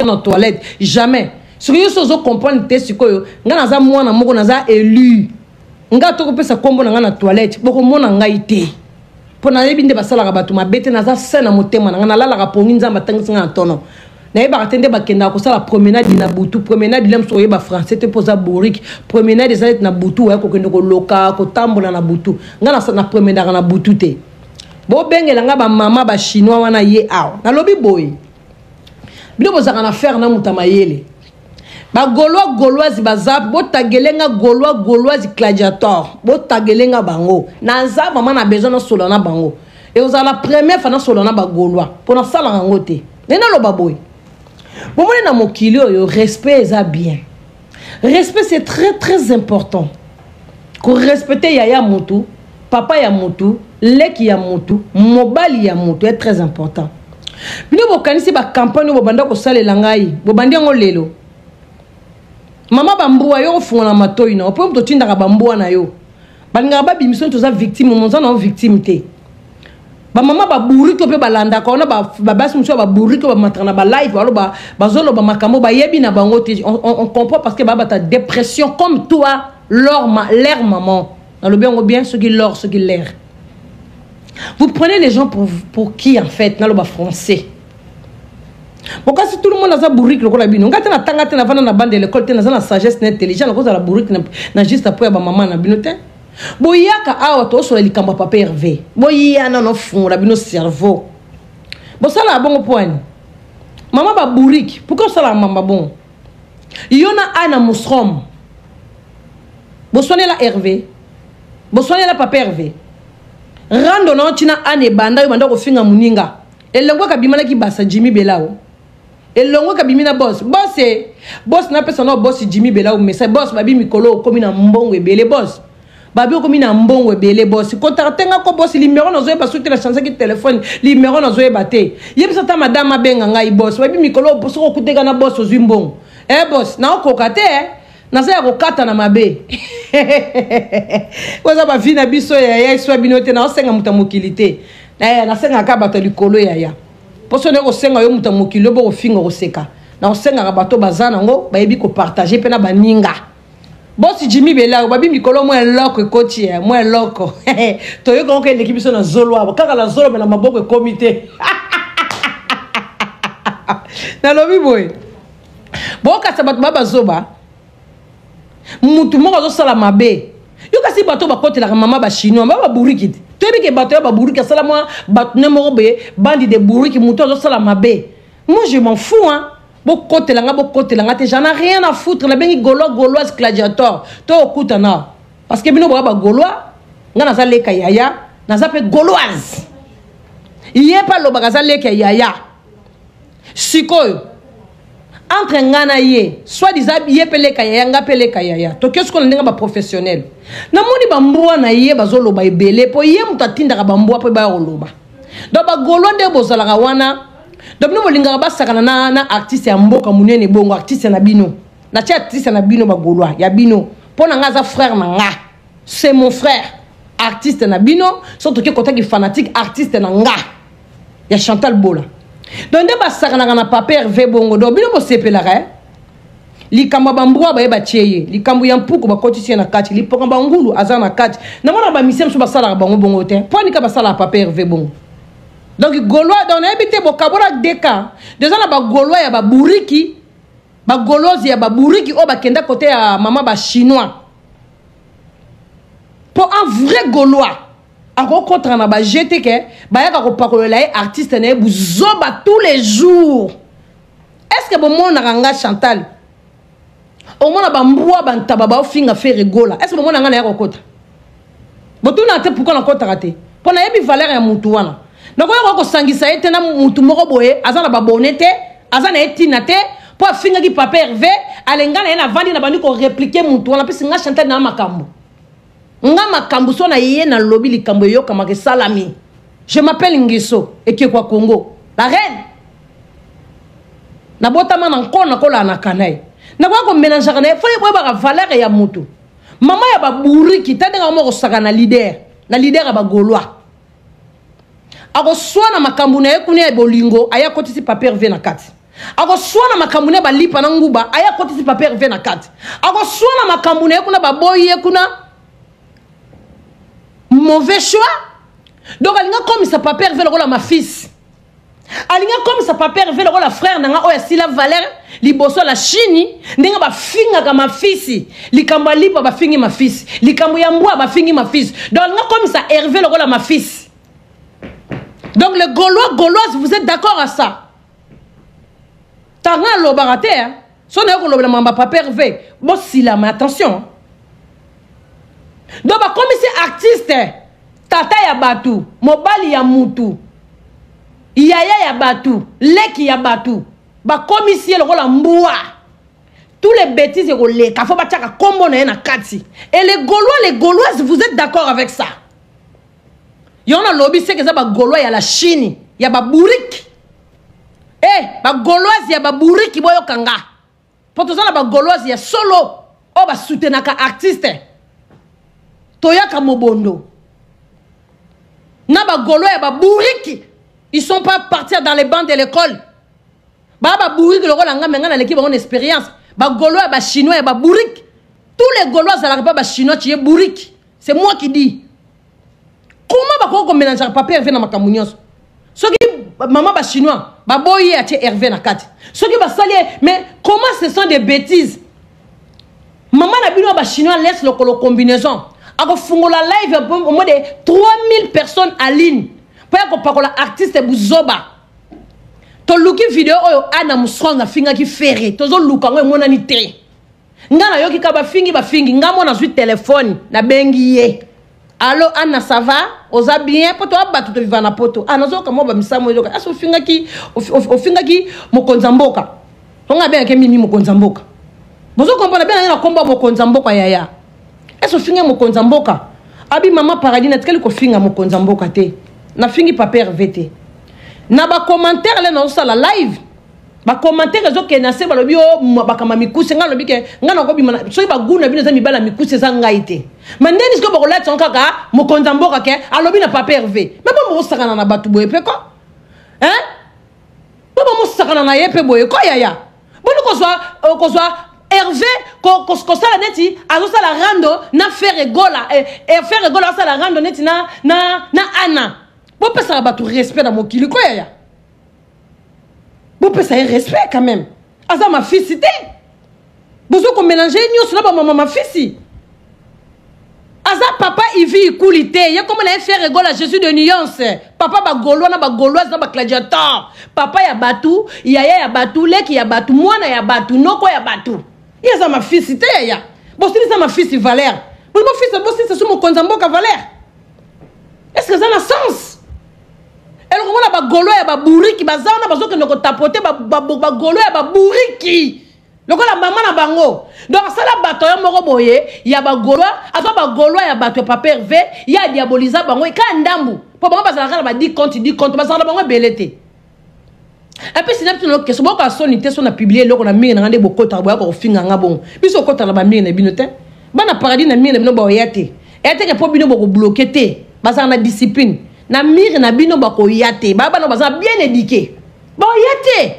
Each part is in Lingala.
dans la toilette. Jamais. Ce que vous comprenez, c'est que vous avez élu. Vous avez fait combo dans la toilette. Vous avez été. Pour n'aller bien de la rabattu, ma bête n'a pas scène à mon thème. On a la raponine, ma tangue en tonneau. N'avez pas attendu la promenade de Nabutu, promenade de l'homme sur le français, c'était pour ça bourrique, promenade des années Nabutu, qu'on a loca, qu'on tambour na Nabutu. On a la promenade na Nabutu. Bon, ben, il y a un maman chinois, on a yé out. Na lobby boy. Bien, vous avez affaire na mutamayele. Ba Gaulois, Gauloise, bazap, bo tagelenga Gaulois, Gauloise, gladiator, bo tagelenga bango. Na za, maman a besoin de solana bango. Et vous avez la première fois na solana ba Gaulois. Pour na sala rangote. Nena lo baboy. Bon, moi, dans mon kilo, le respect est bien. Respect, c'est très, très important. Qu'on respecte Yaya Moutou, Papa Yamutu, Leki Yamutu, Mobali Yamutu, est très important. Nous, vous connaissez la campagne, vous bandez au salé langai, vous bandez en lelo. Maman Bamboua, yo, fou na matoy, no, pour me totin dans Bamboua na yo. Bangaba bimison, tous les victimes, mon zan en victimité. Ba maman ba burrito pe balanda ko na ba basi muso ba burrito ba matrana ba live walo ba zolo ba makamo ba yebi na bango on comprend parce que ba ta dépression comme toi l'air maman dans le bien ceux qui l'or ceux qui l'air. Vous prenez les gens pour qui en fait dans le bas français. Bon quand tout le monde a sa burrito ko la bino ngata na tangata na vana na bande l'école te na na sagesse na intelligence na ko la burrito na juste après ba maman na bino te. Boyaka awa to so likamba papa Hervé boyana no fond la bino cerveau bo sala bon point maman ba bourrique pourquoi sala maman bon yona ana musrom bo sonné la Hervé bo sonné la papa Hervé rando no tina ane banda ko finga muninga elongo kabimana ki basa Jimmy Belao elongo kabimina boss na pesa no boss Jimmy Belao mais c'est boss babi mikolo komi na mbongo ebele boss babi ko mina mbongo ebele boss ko tartenga ko boss numéro nozo ba souter la chance ki téléphone numéro nozo ebate yebisa ta madame benga ngai boss babi mikolo boss ko kuteka na boss ozimbongo boss na ko kate na za ko kata na mabe ko za ba vina biso ya so binote na osenga mutamokilité na senga ka bato likolo ya poso ne ko senga yo mutamokilo bo ko finga ko seka na osenga ka bato bazana ngo ba yebi ko partager pe na baninga. Boss Jimmy Belao babi mikolo mo eloko coach mo eloko to yo ko l'équipe so na zolo abo kaka la zolo na maboko e comité na lobi boy boka sabat baba zoba mutu mo zo sala mabe yo kasi bato ba côté la maman ba chinois ba buriki to bi ke bato ba buriki sala moi bato ne mo be bandi de buriki mutu zo sala mabe moi je m'en fous hein. Beaucoup de langues, j'en ai rien à foutre. La bengi gauloise gladiator. To kutana. Parce que bino ba gaulois, ngana za leka yaya, na za pe gauloise. Yé pas lo bagaza leka yaya. Sikoyo. Entre ngana yé, soit disant yé pe leka yaya, nga pe leka yaya. To qu'est-ce qu'on ndinga ba professionnel. Na moni ba mboa na yé bazolo ba ebele po yé mutatinda ka ba mboa pe ba oloba. Do ba gaulois de bozala ka wana. Donc nous voulons na artiste ya mboka munene bongo artiste na bino na tia artiste na bino ba Gaulois ya bino pona ngaza frère na nga c'est mon frère artiste na bino surtout que côté qui fanatique artiste na nga ya Chantal Bola donc de ba sakana na papa Hervé bongo do bino bo sepela likambo bambwa ba cheye likambo ya mpuko ba kotisi na kati lipoka bangulu azana kati na mona ba misem so ba sala bango bongo te poni ka ba sala papa Hervé bongo. Donc Gaulois dans habité bokabora deka déjà na ba Gaulois ya ba buriki ba Gauloise ya ba buriki o ba kenda côté ya maman ba chinois pour un vrai Gaulois encore contre na ba jeté ke ba ya ko pakolola artiste na buzoba tous les jours est-ce que bon mon nga Chantal au moins ba mbwa ba ntaba ba finga faire rigola est-ce que bon nga na ya ko kota botuna te pourquoi na kota raté pour na yebi valeur ya mutu wana. Donc on va sangisa ete na mutu moko boye azana ba bonete azana etina te po finga ki papa Hervé alengana na vandi na bandi ko répliquer mutu wana pesi nga Chantal na makambo so na yé na lobby likambo yo kama ke salami je m'appelle Ngiso et qui quoi Congo la reine na botama na nkona ko la na kanai na ko mélanger na faut ba valeur ya mutu mama ya ba buriki tandanga mo ko saka na leader ya ba Gaulois. Ako soit na makambu na ekune bolingo aya kotisi papa Hervé na kati ako swana makamune ba lipa na nguba aya kotisi papa Hervé na kati ako swana makamune kuna ba boye kuna mauvais choix donc alinga comme ça papa Hervé lokola ma fils alinga comme ça papa Hervé lokola frère nanga oya sila Valère liboso la chini ndenga ba finga ka ma fils likambo lipa ba fingi ma fils likambo ya mbwa ba fingi ma fils donc alinga comme ça Hervé lokola ma fils donc les Gauloises vous êtes d'accord à ça? Tanga lo barate hein son ko lo mamba papa Hervé bon si la mais attention donc ba comme c'est artiste tata ya batu mobali ya mutu yaya ya batu leki ya batu ba comme si le la mboua tous les bêtises ko le ka fo ba tchaka kombo na na kati et les Gauloises vous êtes d'accord avec ça? Yona lobby c'est que ça ba Gaulois ya la Chine ya ba bourrique. Ba Gauloise ya ba bourrique boyo kanga. Potozana ba Gauloise ya solo o ba soutenaka artiste. Toyaka mobondo. Na ba Gaulois ya ba bourrique. Ils sont pas partis dans les bancs de l'école. Ba bourrique le rolanga menga na l'équipe en expérience. Ba Gaulois ba chinois ya ba bourrique. Tous les Gaulois ça la pas chinois qui est bourrique. C'est moi qui dis. Comment ba ko mélanger papa Hervé na makamunios? Ce qui maman ba chinois ba boye a Hervé na kati. Ce qui ba sali mais comment ce sont des bêtises? Maman na bino ba chinois laisse le combinaison. Ako fungola live au moins de 3000 personnes en ligne. Pour ko pakola artiste buzoba. To luki vidéo oyo ana musonga finga ki ferré. Tozo luka ngo mona ni te. Ngana yoki ka ba fingi ngamo na zui téléphone na bengi ye. Allo Anna ça va? Oza bien poto abatu to vivana poto. Anazo kamo ba misamo yoka. Aso ofinga ki mokonza mboka. Tonga bien ke mimi mokonza mboka. Bozo kompona bien na komba mokonza mboka yaya. Aso finga mokonza mboka. Abi mama paradis na tkeli ko finga mokonza mboka te. Na fingi papa Hervé te. Na ba commentaire le na osala live. Ba commentaire ezo ke na se ba lobi o ba kama mikuse nga lobi ke nga na ko bi mana so ba guna bino za mibala mikuse za ngaite. Mandeni sko ba ko lati nkaka mokonza mboka ke alobi na papa Hervé. Mais ba mo sakana na batu boye pe ko? Hein? Ba mo sakana na yepe boye ko yaya. Bonu ko so Hervé ko sala neti azo sala rando na faire gola et faire gola sala rando neti na Anna. Bo pesa batu respect na mokili ko yaya. Vous pouvez un respect quand même. Asa ma fille cité. Vous pouvez mélanger nous sur la maman ma fille. Asa papa il vit coulité. Il y a comme on a fait rigole à Jésus de nuance. Papa ba gaulois na ba gauloise na ba gladiateur. Papa ya batu, yaya ya batu, leki ya batu, mwana ya batu, noko ya batu. Il y a ma fille cité ya. Bon c'est ça ma fille Valère. Bon ma fille c'est sur mon konzamboka Valère. Est-ce que ça a sens? Elle a ba golo ya ba bouriki bazana bazo que noko tapoter ba golo ya ba bouriki. Lokola maman na bango. Donc ça la bato ya moko boye ya ba golo ato ba golo ya bato papa Hervé ya diaboliser bango e ka ndambu. Po bango bazala ba di compte bazala bango belete. Et puis c'est une autre question boko sonité son a publié loko na mingi na ngande bokota boya ko finga nga bon. Biso kota na ba mingi na binote. Bana paradis na mingi na bino boyate. Ete ke po bino boko bloquer te. Bazana na discipline. Na mire na bino bako yate baba no baza bien éduqué bon yate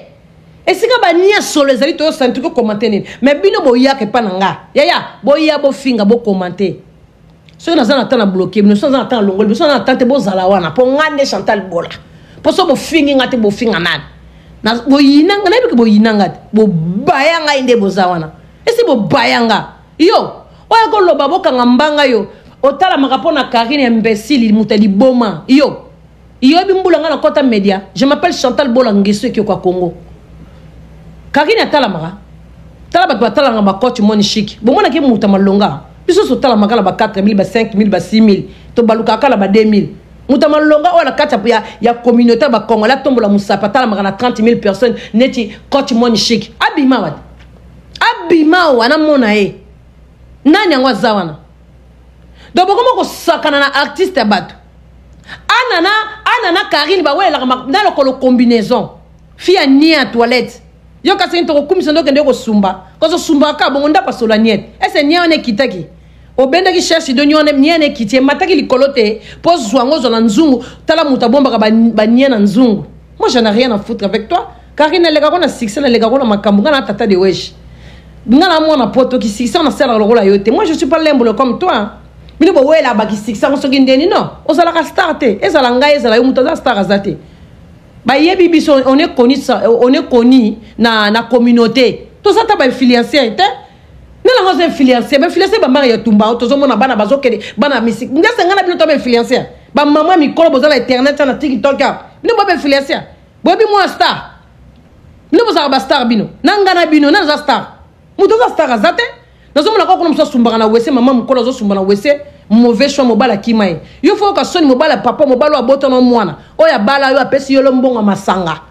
et c'est que ba nia solo ezali to santu ko commenter mais bino bo yake pa nanga yaya bo ya bo finga bo commenter so na zana tana bloquer bino so na tana longol bino so na tante bo zala wana po ngande Chantal Bola po so bo fingi ngate bo finga na bo yinanga na biko bo yinanga bo bayanga inde bo zawana esi bo bayanga yo oya ko loba bo kanga mbanga yo otala makapona Karine imbécile mutali boma yo bimbula ngana kota media je m'appelle Chantal Bola Ngeso ki kwa Congo Karine atala maka tala ba tala ngaba coach moni chic bo mona ke muta malonga biso so tala makala ba 4000 ba 5000 ba 6000 to baluka kala ba 2000 muta malonga wala kata ya communauté ba Congo la tombola musapa tala maka na 30000 personnes neti coach moni chic abima wana mona nani angwa zawana. Donc comment on sakana na artiste batu anana Karine ba wela dans le combinaison fia ni à toilette yo ka sento ko kumisa ndo kende ko sumba ko so sumba ka bongo nda pasola niet ese ni one kitaki obenda ki cherche de ni one kitie mataki likolote pose zwango zo na nzungu tala muta bomba ka ba ni na nzungu. Moi j'en ai rien à foutre avec toi Karine lega ko na succès na lega ko na makambu ngana tata de wesh ngana mona poto ki succès na sala lo la yote. Moi je suis pas l'embolo comme toi. Mine bo wela ba ki succès on so gindeni non. O sala ka starter e sala ngai e sala yo mutaza star azate. Ba yebi biso on est connu na communauté. Tout ça ta ba influencer te. Nela ngo influencer ba influencer ba mari ya tumba to zo mona bana bazo kede bana musique. Ngasa ngana bino to ba influencer. Ba maman mi kolo boza la internet na TikTok. Mine bo ba influencer. Bo bi moi star. Nous avons star bino. Nangana bino, nan za star. Muto za star azate. Nazo mona ko kono sumbaka na wese mama mukolo zo sumbana wese mauvais choix mobala kimai. Yo faut ka soni mobala papa mobala aboto no mwana. Oya bala yo apesi yo lombonga masanga.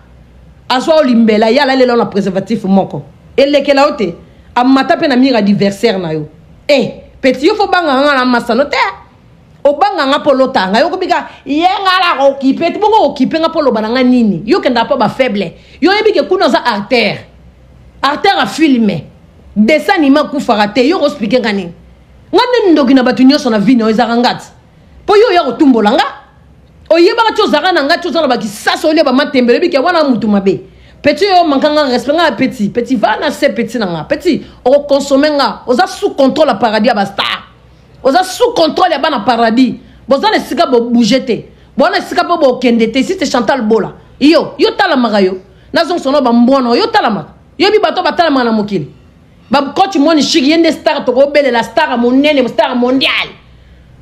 Aswa olimbela yala lelo na préservatif moko. Elekela ote amata pe na mira adversaire na yo. Petit yo faut banga ngana masano te. Obanga nga polo tanga yo kubika yenga la okipe ti bongo okipe nga polo bananga nini yo kenda pa ba faible yo yebike kuna za artère a filmé dessin anima ku farate yo expliquer ngani ngane ndoki na batu nyoso na vino ezaka ngati po yo ya kotumbola nga oyeba ka tozaka na nga tozala ba kisasa ole ba matembele bike wana mutu mabe petit yo mankanga respect nga petit va na se petit na nga petit o consommer nga oza sous contrôle la paradis ba star. Vous êtes sous contrôle, il y a un paradis. Vous avez des cigares pour bouger. Vous avez des cigares pour kende. Si c'est Chantal Bola. Yo talama yo. Nazon sono bambono. Yo talama. Yo bi bato batalama na mokili. Bab coach moni chigi yende star to belle la star mondiale, star mondiale.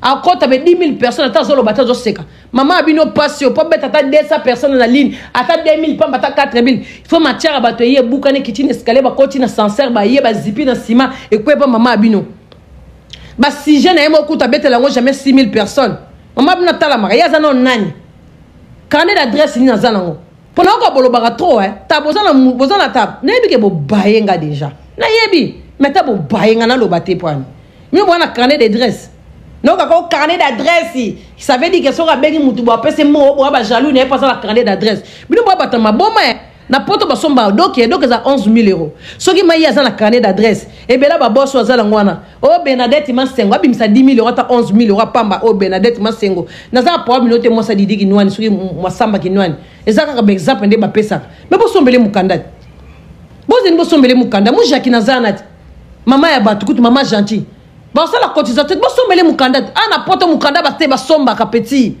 A côté avec 10 000 personnes ata zolo bata zo seka. Maman abino passe pas bête ata 200 personnes na ligne. Ata 2000 pas bata 4000. Il faut matière à bato yé boukane kitine escalier ba coach na sincère ba yé ba zipi na ciment et quoi pas maman abino. Bah si je n'ai pas écouté jamais 6 000 personnes. Maman bina talama ya zana nani. Carnet d'adresse ni na zana. Pendant que bolo baga trop ta besoin la table. Na yebi ke bo bayenga déjà. Na yebi mais ta bo bayenga na lo baté point. Mi bo na carnet d'adresse. Non ka ko carnet d'adresse. Ça veut dire que so ka bengi mutu bo apese mo bo ba jaloux n'est pas ça la carnet d'adresse. Bino bo batama bon mais na poto basomba donc ça 11 000 euros. Ce qui m'a dit à la carnet d'adresse. Et bien là, ma boss was à l'angwana. Oh Bernadette Mansengo. Abim sa 10 000 euros, 11 000 euros. Pamba. Oh Bernadette Mansengo. Naza pour minute moi ça dit qui nous ani. Sur moi samba qui nous ani. Et ça comme exemple ndé bapé ça. Mais bon sombele mukanda. Bon sombele mukanda. Moi Jacques Nazanat. Maman ya batu kutu maman gentil. Bon ça la cotisation. Bon sombele mukanda. Ah na poto mukanda baste basomba ka petit.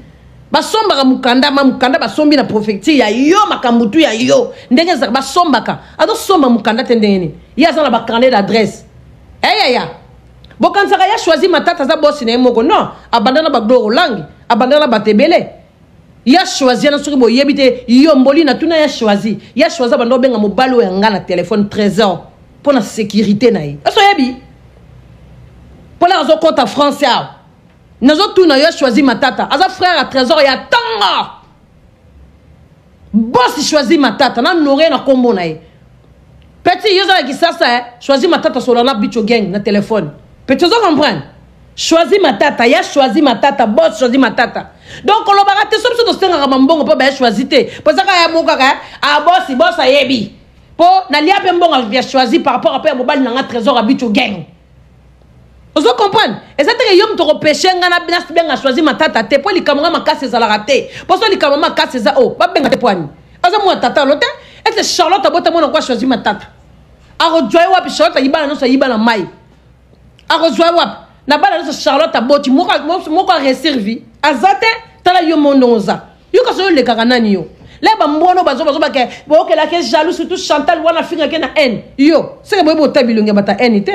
Basomba ka mukanda basombi na prophétie ya yo makambutu ya yo ndenge za basomba ka ado somba mukanda tendeni ya za la ba carnet d'adresse ya bokanza ya choisi matata za boss na moko non abandana ba gloro langi abandana ba tebele ya choisi na soki boyebite yo mboli na tuna ya choisi bando benga mobalo ya ngana téléphone trésor pour la sécurité na yi aso yebi pour la raison compte français. Nous avons choisi ma tata. Aza frère à trésor, il y a tant. Boss choisi ma tata. Nan n'aurait na combo na. Petit, yoza qui ça choisi ma tata sur la bicho gang na téléphone. Petit, vous comprenez? Choisi ma tata. Ya choisi ma tata. Boss choisi ma tata. Donc on va rater somme sur le mambongo pas bien choisi te. Parce que ya moka ah boss a yebi. Po na lia pe mbongo bien choisi par rapport à pe mobile na trésor à bicho gang. Vous comprenez? Et ça te yom to repêcher ngana bien choisi ma tata te pour li kamanga makase za la raté. Parce que li kamanga makase za oh pas benga te poani. Aza moi tata lote et c'est Charlotte abota moi quoi choisi ma tata. A rejoy wap Charlotte yibana no sa yibana mai. A rejoy wap na bala no Charlotte aboti moko reservi. Azate tala yo mondonza. Yo ka so le kakanani yo. Les bambono bazo ke bo ke la ke jaloux surtout Chantal wana finga ke na haine. Yo, c'est que bo tabilonga bata haine te.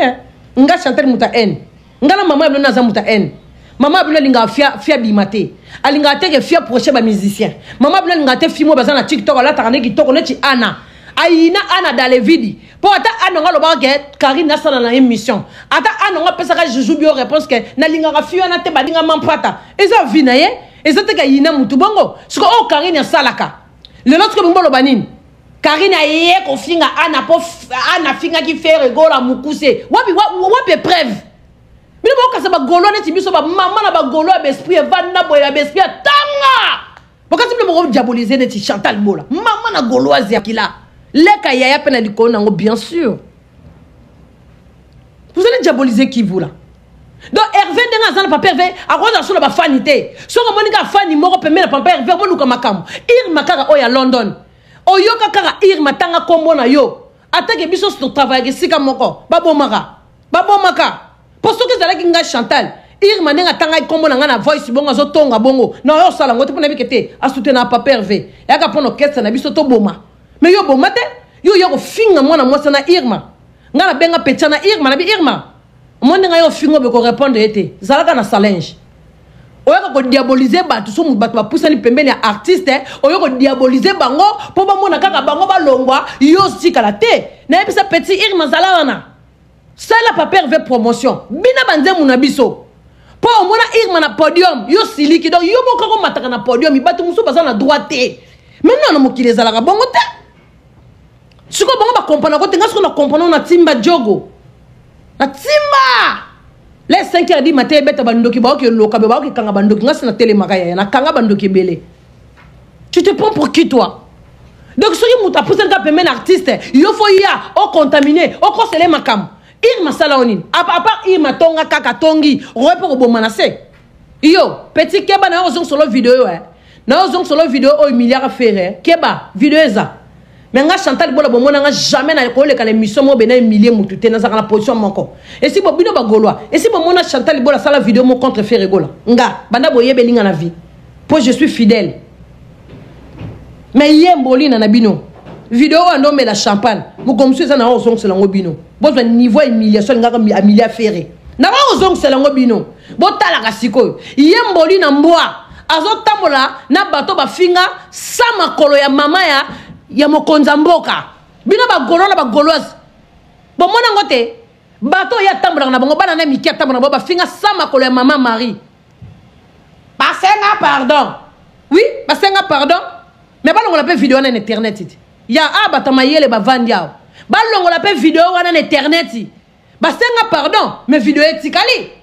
Nga Chantal muta haine. Nga na maman eblo naza muta haine. Maman eblo linga fia bimate. Alinga te ke fia proche ba musicien. Maman eblo linga te fimo baza na TikTok la takane ki toko neti Ana. Aina Ana dans les vidéos. Pour ata Ana nga loba ke Karine na sana na émission. Ata Ana nga pesa ka juju bio réponse ke na linga ka fia na te ba linga mampata. Eza vina ye. Eza te ka yina mutu bongo. Siko o Karine salaka. Le l'autre que mbolo banine. Karine a yé kofinga Ana finga qui fait rigola mukuse. Wapi preuve. Mais bon ka ba golo neti biso ba maman na ba golo abesprit vana boy abesprit tanga. Pourquoi tu me mo diaboliser neti Chantal Bola. Maman na goloise ya kila. Leka yaya pena likona ngo bien sûr. Vous allez diaboliser qui vous là? Donc Hervé n'est pas pervers à cause de sur la fanité. Sur Monica Fanny moko pemela papa Hervé bonu ka makam. Ir makara oya London. oyoka kaka Irma tanga kombo na yo atake biso to travailler sika moko babomaka parce que zala kinga Chantal Irma nenga tanga kombo na nga na voice bongo zo tonga bongo na yo sala ngote pona bikete asute na papa Hervé yaka pona orchestre na biso to boma mais yo boma te yo ko finga mwana mwasa na Irma nga na benga pecha na Irma na bi Irma monde nga yo fingo be ko répondre ete zalaka na salinge oyo ko diaboliser batu so mubatu ba poussani pembeni ya artiste oyo ko diaboliser bango po ba mona kaka bango ba longwa yo sikala te na ebisa petit Irma zala wana sala papa Hervé promotion bina banze muna biso po mona Irma na podium yo siliki donc yo moko ko mataka na podium batu muso baza na droit te maintenant na mokile zalaka bongo te siko bango ba comprendre ko tenga siko na comprendre na timba jogo na timba les 5h du matin beta bandoki ba ke loka ba ke kanga bandoki ngasi na télé makaya na kanga bandoki belé tu te prends pour qui toi donc soki muta pousse ka pemena artiste yo fo ya o contaminé o ko sele makam Irma sala onine à part Irma tonga kaka tongi repo ko bomana se yo petit keba na ozong solo vidéo na ozong solo vidéo o milliard faire keba vidéo eza mais nga Chantal bola bomona nga jamais na ko le kala émission mo bena millier mutu te na za la position moko et si bobino ba golois et si bomona Chantal bola sala vidéo mo contre faire gola nga banda boyebe linga na vie pour je suis fidèle mais yemboli na bino vidéo ando me la champagne mo komsu za na ozong selango bino bozo niveau humiliation nga a milliard faire na ozong selango bino botala ka siko yemboli na mboa azo tambola na bato ba finga sama kolo ya mama ya mokonza mboka bino ba golo na ba goloise bon mona ngote bato ya tambola na bango bana na mikia tambola ba finga sama kolo ya mama Marie basenga pardon oui basenga pardon mais balongo la pe vidéo na internet ya abata mayele ba vandiao balongo la pe vidéo wana na internet basenga pardon mais vidéo etikali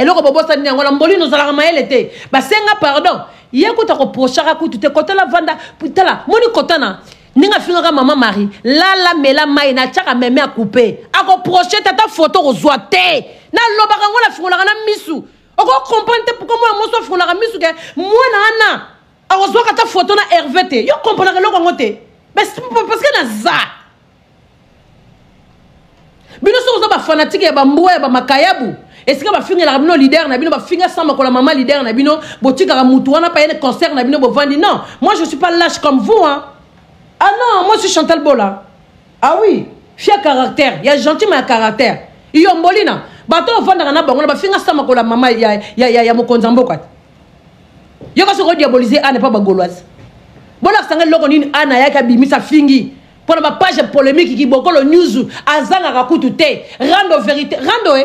loko bobosa ni ngola mboli no zala mayele te basenga pardon yekuta ko pochaka kutu te kota la vanda putala moni kotana ninga finga ka mama Marie la mela mai na chaka meme a couper ako proche tata photo ko zwa te na lobaka ngola fingola na misu oko comprendre pourquoi moi mo so fingola ka misu ke mwana ana ako zwa ka ta photo na Hervé te yo comprendre loko ngote parce que na za bino so ba fanatique ya ba mboya ba makayabu est-ce que ba finga la bino leader na bino ba finga sama ko la maman leader na bino botika ka mutu wana pa yene concert na bino bo vandi non moi je suis pas lâche comme vous hein ah non moi je suis Chantal Bola ah oui fier caractère il y a gentil mais caractère iyo mbolina bato vanda na bango ba finga sama ko la maman ya mokonza mboka yo ka so ko diaboliser ana pa ba gauloise bona sanga loko nini ana ya ka bimisa fingi pour la page polémique qui bokolo news azanga ka kutu te rando vérité rando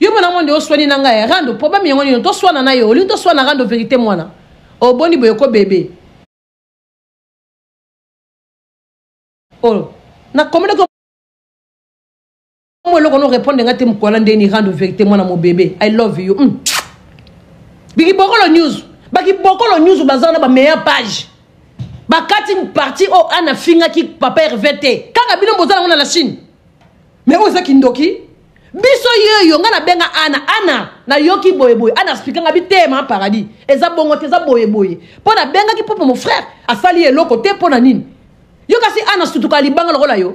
yo mona monde o swani nanga ya rando problème yango ni to swana na yo li to swana rando vérité mwana o boni boyo ko bébé oh na commande ko mo loko no répondre ngate mkola ndeni rando vérité mwana mo bébé I love you bigi bokolo news bazana ba meilleure page bakati parti o ana finga ki papa Hervé te kaka bino bozala na la Chine mais oza kindoki biso yeyo nga na benga ana na yoki boyeboy ana expliquer nga bitema paradis eza bongo te eza boyeboy pona benga ki papa mon frère asali eloko te pona nini yo kasi ana sutuka libanga lokola yo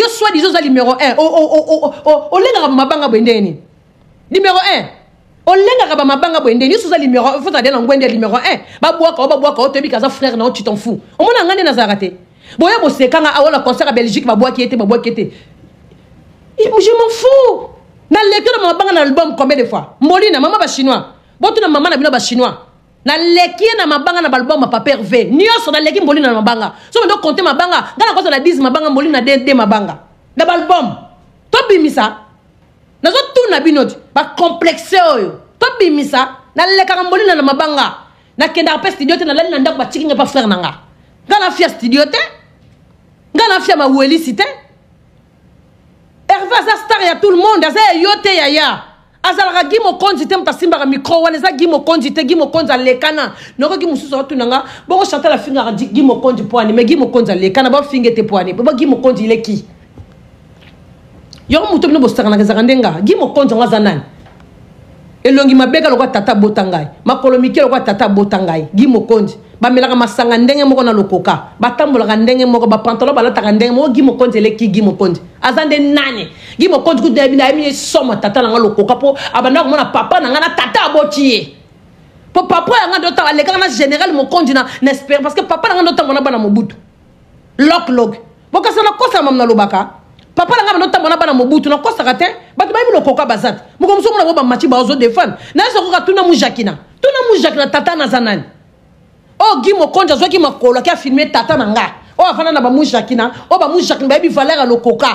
soit disons za numéro 1 o lenga mabanga bwendeni numéro 1 o lenga ba mabanga bwendeni so za numéro faut aller na ngwende numéro 1 ba boaka o tebi kaza frère na o tu t'en fous o mona ngande na zarate boya bosekanga awala concert à Belgique ba boaki ete je m'en fous. Na lecture de ma banga na album combien de fois? Molina maman ba chinois. Botu na maman na bino ba chinois. Na leki na mabanga na album ma papa Hervé. Nyoso na leki molina na mabanga. So ndo compter mabanga. Ngana kosa na 10 mabanga molina de mabanga. Na album. To bimisa. Na zo tout na binoti. Ba complexe oyo. To bimisa. Na leka molina na mabanga. Na kenda pa studio te na lali na ndako ba chikinga pa frère nanga. Ngana fia studio te. Ngana fia ma welicité. Hervé a star ya tout le monde aza yote yaya azalaka gimo konzi te mtasimba ka micro wana eza gimo konzi te gimo konzi alekana noko gimo susu otunanga bongo Chantal la finga gimo konzi poani mais gimo konzi alekana ba finge te poani ba gimo konzi leki yo muto bino bostaka na kazaka ndenga gimo konzi ngaza nani elongi mabeka lokwa tata botangai makolo mikelo kwa tata botangai gimo konzi bamelaka masanga ndenge moko na lokoka batambolaka ndenge moko bapantalo balataka ndenge moko Guy Mokonzi eleki Guy Mokonzi azande nani Guy Mokonzi kudebina yemi soma tata nanga lokoka po abanda komona papa nanga na tata abotiye po papa yanga ndota aleka na général Mokonzi na n'espère parce que papa nanga ndota mona bana Mobutu lok bokasa na kosa mamna lobaka papa nanga ndota mona bana Mobutu na kosa kate batu bayi lokoka bazat moko muso mona ba machi ba ozo defan na so ko tuna mujakina tata na zanani oh Guy Mokonzi azwaki makolo ki a filmé tata nanga oh afana na ba mujakina oh ba mujakina ba bi valeur à lokoka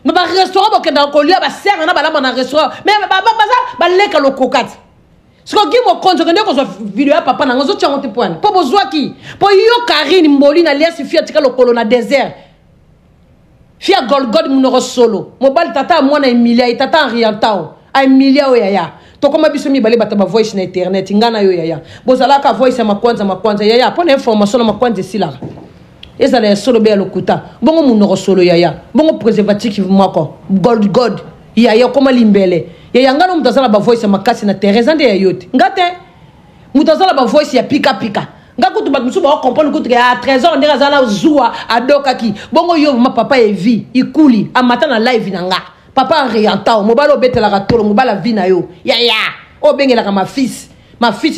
mais ba restaurant ba kenda ko lia ba serre na ba lamba na restaurant mais ba leka lokoka ce que Guy Mokonzi kende ko so vidéo ya papa nanga zo tchango te point po bozwaki po yo Karine Mboli na lia sifia tika lokolo na désert fia golgod munoro solo mobile tata mwana Emilia tata Riantao a Emilia oyaya to koma biso mi bale bata ba voice na internet ngana yo yaya bozalaka voice ya makwanza yaya pona information na makwanza sila ezala ya solo be ya lokuta bongo munoro solo yaya bongo préservatif moko god yaya koma limbele yaya ngana mutazala ba voice ya makasi na Teresa nde ya yote ngate mutazala ba voice ya pika nga kutu bat musu ba comprendre kutu ya trésor ndera zala zuwa adokaki bongo yo ma papa evi ikuli amata na live nanga papa Riantao mobalo betela katolo mobala vina yo ya o bengela ka ma fils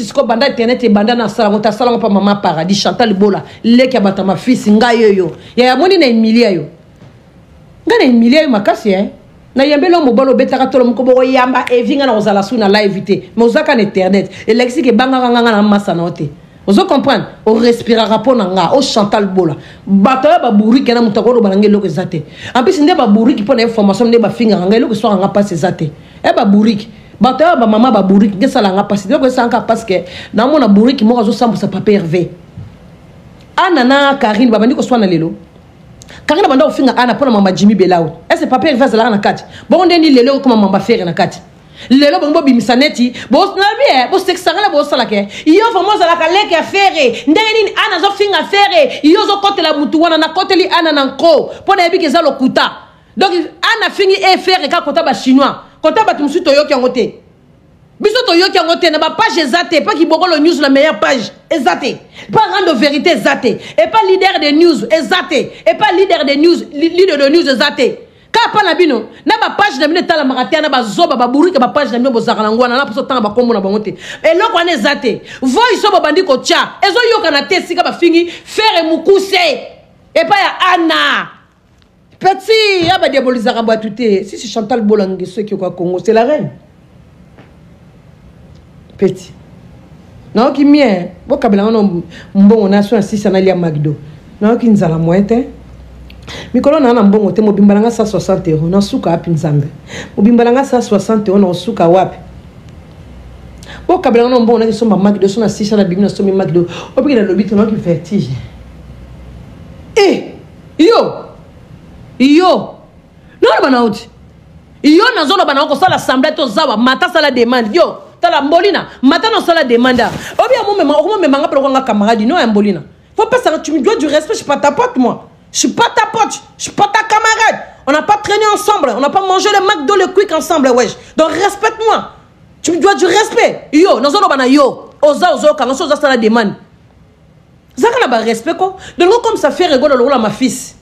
siko banda internet e banda na sala mota sala pa mama paradis Chantal Bola leki abata ma fils nga yo ya moni na Emilia yo nga na Emilia yo makasi na yambelo mobalo betela katolo mkobo yamba evi nga na ozala su na live te mozaka na internet e lexi ke banga nga na masa na ote ozo comprendre o respirera po nanga o Chantal Bola bato ba buriki na mutakoro banange loko zate en plus nde ba buriki po na information nde ba finga nga loko so nga passe zate ba buriki bato ba mama ba buriki nge sala nga passe loko sanka parce que na mona buriki mo zo sambu sa papa Hervé ana na Karine baba ndiko swana lelo Karine banda ofinga ana po na mama Jimmy Belao est-ce papa Hervé zala na kati bon nde ni lelo ko mama faire na kati lelo bongo bimisaneti bo na bien bo sexangala bo salake iyo famosa la kaleke afere ndenge nini ana zo finga afere iyo zo kotela mutu wana na koteli ana na nko pona yebiki za lokuta donc ana fingi afere ka kota ba chinois kota ba tumsu toyoki ngote biso toyoki ngote na ba page ezate pas ki bokolo news la meilleure page ezate pas rendre vérité ezate et pas leader de news ezate et pas leader de news ezate Kapa na bino na ba page na bino tala maratia na ba zoba ba burika ba page na bino bozaka na ngwana na poso tanga ba kombo na bangote eloko ane zate voice so bandi ko tia ezo yoka na te sika ba fingi faire mukuse et pas ya Anna petit ya ba diabolisaka ba tuté si c'est Chantal Bolangue ceux qui au Congo c'est la reine petit non qui mien bo kabela no mbongo na so asisa na lia Magdo non qui nzala moite mikolo na mbongo te mobimbalanga 160 € na suka api nzambe mobimbalanga 160 € na suka wapi bo kabela na mbongo na kisoma Magdo so na sisa na bimina so mi Magdo obi na lobito na ki vertige yo no bana uti yo na zolo bana ko sala assemblée to zawa mata sala demande yo tala mbolina mata no sala demande obi amu me manga pro nga camarade no mbolina faut pas ça tu me dois du respect je suis pas ta pote moi. Je suis pas ta pote, je suis pas ta camarade. On n'a pas traîné ensemble, on n'a pas mangé le McDo, le Quick ensemble, wesh. Donc respecte-moi. Tu me dois du respect. Yo, nous allons yo. Oza, quand on ça la demande. Ça n'a pas respect quoi. Donc comme ça fait rigoler le ma fils.